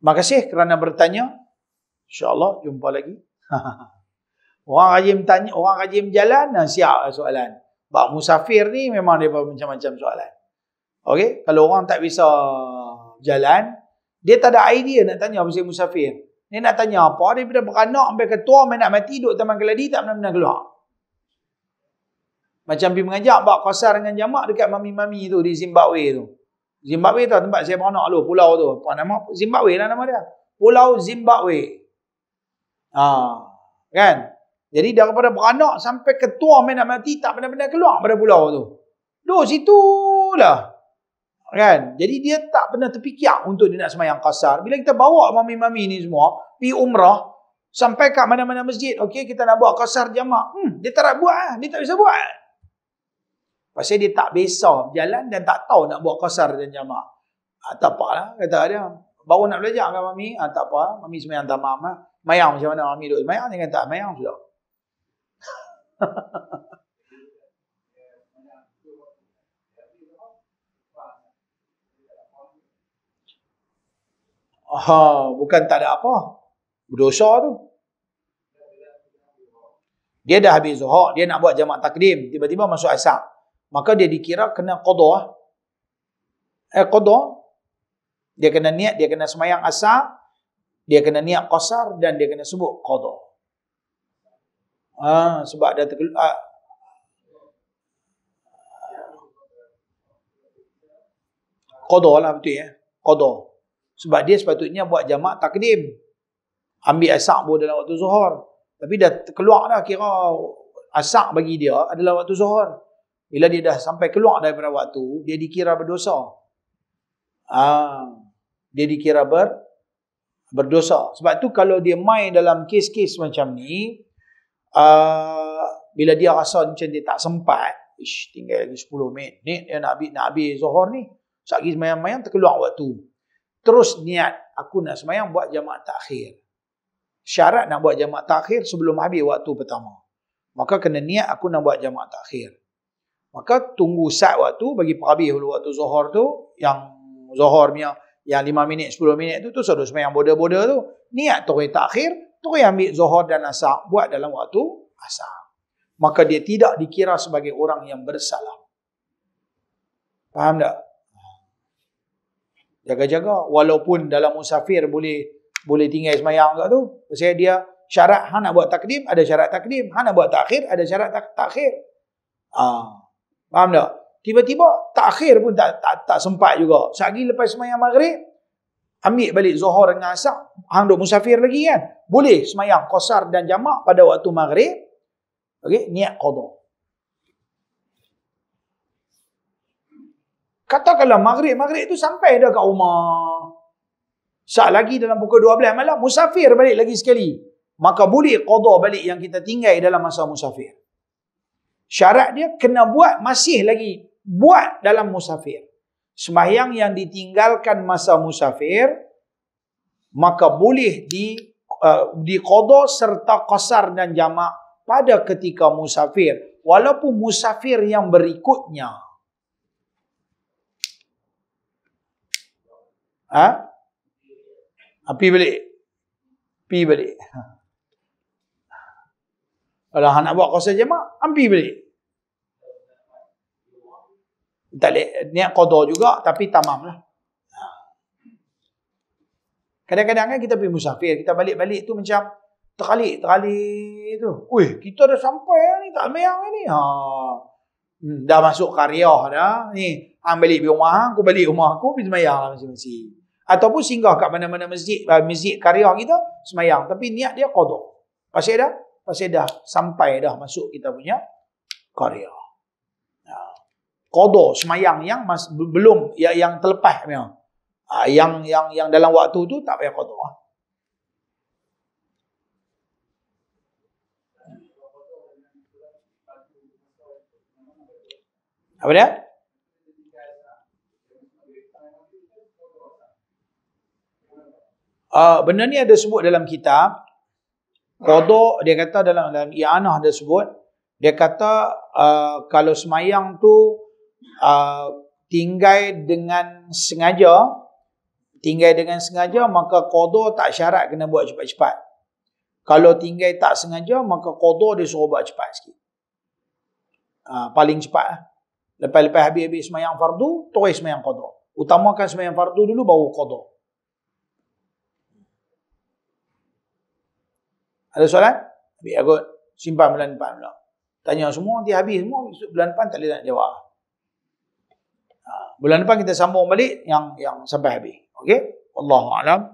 S1: Terima kasih kerana bertanya. InsyaAllah jumpa lagi. Orang rajin tanya, orang rajin berjalan, siap soalan. Bab musafir ni memang dia macam-macam soalan. Okey, kalau orang tak bisa jalan, dia tak ada idea nak tanya pasal musafir. Dia nak tanya apa, daripada beranak sampai ketua main nak mati duduk taman keladi tak pernah keluar. Macam pergi mengajak bak qasar dengan jamak dekat mami-mami tu di Zimbabwe tu. Zimbabwe tu tempat saya beranak dulu, pulau tu. Apa nama? Zimbabwe lah nama dia. Pulau Zimbabwe. Kan? Jadi daripada beranak sampai ketua main nak mati tak pernah keluar pada pulau tu. Duduk situ lah. Kan? Jadi dia tak pernah terfikir untuk dia nak sembahyang qasar. Bila kita bawa mami-mami ni semua pergi umrah sampai kat mana-mana masjid, okey kita nak buat qasar jamak. Dia tak nak buat lah. Dia tak bisa buat. Pasal dia tak biasa berjalan dan tak tahu nak buat qasar dan jamak. Tak apalah kata dia. Baru nak belajar kan mami? Tak apa. Mami sembahyang tamam lah. Mayang macam mana mami duduk sembahyang? Dia kata mayang sudah. Bukan tak ada apa. Berdosa tu. Dia dah habis zuhur, dia nak buat jamak takdim, tiba-tiba masuk asar. Maka dia dikira kena qada. Qada. Dia kena niat, dia kena sembahyang asar, dia kena niat qasar dan dia kena sebut qada. Sebab dah qada lah betul ya. Qada. Sebab dia sepatutnya buat jamak takdim. Ambil asar pun dalam waktu zuhur. Tapi dah keluar dah kira asar bagi dia adalah waktu zuhur. Bila dia dah sampai keluar daripada waktu, dia dikira berdosa. Dia dikira berdosa. Sebab tu kalau dia main dalam kes-kes macam ni, bila dia rasa macam dia tak sempat, tinggal lagi 10 minit, dia nak habis zuhur ni, sekali semayang-mayang terkeluar waktu. Terus niat, aku nak semayang buat jamak takhir. Syarat nak buat jamak takhir sebelum habis waktu pertama. Maka kena niat aku nak buat jamak takhir. Maka tunggu sat waktu, bagi habis dulu waktu zuhur tu, yang zuhur punya, yang 5 minit, 10 minit tu sudah semayang boda-boda tu. Niat terus takhir, terus ambil zuhur dan asar, buat dalam waktu asar. Maka dia tidak dikira sebagai orang yang bersalah. Faham tak? Jaga-jaga. Walaupun dalam musafir boleh tinggal semayang kat tu. Pasal dia syarat, nak buat takdim, ada syarat takdim. Nak buat takhir, ada syarat takhir. Faham tak? Tiba-tiba takhir pun tak sempat juga. Sekali lepas semayang maghrib, ambil balik zuhur dengan asar, hang duk musafir lagi kan? Boleh semayang qasar dan jamak pada waktu maghrib. Okey, niat qada. Katakanlah maghrib tu sampai dah kat rumah. Sat lagi dalam pukul 12 malam, musafir balik lagi sekali. Maka boleh qada balik yang kita tinggal dalam masa musafir. Syarat dia kena buat masih lagi. Buat dalam musafir. Sembahyang yang ditinggalkan masa musafir, maka boleh di qada serta qasar dan jamak pada ketika musafir. Walaupun musafir yang berikutnya. Pergi balik. Kalau nak buat qasar jamak, pergi balik. Tak boleh niat qada juga, tapi tamam lah. Kadang-kadang kan kita pergi musafir, kita balik-balik tu macam terkalik tu. Kita dah sampai ni, tak mayang ni. Dah masuk qaryah dah. Ni, hang balik pergi rumah hang, aku balik rumah aku, pergi semayang lah masing-masing. Ataupun singgah kat mana-mana masjid qaryah kita, semayang. Tapi niat dia qada. Pasal dah sampai dah masuk kita punya qaryah. Qada semayang yang belum, yang terlepas punya. Yang dalam waktu tu tak payah qada. Apa dia? Benda ni ada sebut dalam kitab. Qada, dia kata dalam i'anah ada sebut. Dia kata kalau semayang tu tinggal dengan sengaja, maka qada tak syarat kena buat cepat-cepat. Kalau tinggal tak sengaja, maka qada dia suruh buat cepat sikit. Paling cepat lah. Lepas-lepas habis-habis semayang fardu, terus semayang qada. Utamakan semayang fardu dulu, baru qada. Ada soalan? Habis akut. Simpan bulan depan pula. Tanya semua, nanti habis semua. Bulan depan tak boleh nak jawab. Bulan depan kita sambung balik yang sampai habis. Okey? Wallahualam.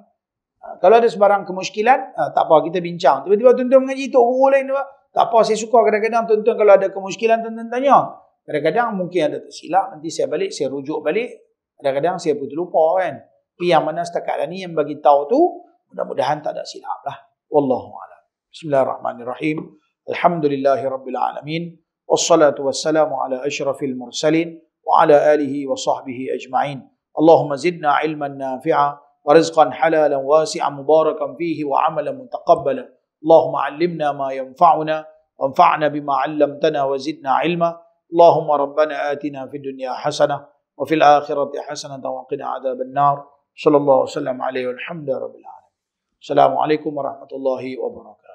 S1: Kalau ada sebarang kemusykilan, tak apa, kita bincang. Tiba-tiba tuan-tuan mengaji tu, guru lain tu. Tak apa, saya suka kadang-kadang tuan-tuan kalau ada kemusykilan, tuan-tuan tanya. Kadang-kadang mungkin ada tersilap, nanti saya balik, saya rujuk balik. Kadang-kadang saya pun terlupa kan. Tapi yang mana setakat ni yang bagi tahu tu, mudah-mudahan tak ada silap lah. Wallahualam. Bismillahirrahmanirrahim. Alhamdulillahi Rabbil Alamin. Wassalatu wassalamu ala ashrafil mursalin. Wa ala alihi wa sahbihi ajma'in. Allahumma zidna ilman nafi'a. Wa rizqan halalan wasi'an mubarakan fihi wa amalan mutaqabbala. Allahumma allimna ma yanfa'una. Wanfa'na bima 'allamtana wa zidna ilma. Allahumma rabbana atina fid dunya hasanah. Wa fil akhirati hasanah wa qina adhaban nar. Sallallahu alaihi wasallam alaihi walhamdulillahi rabbil alamin. Assalamualaikum warahmatullahi wabarakatuh.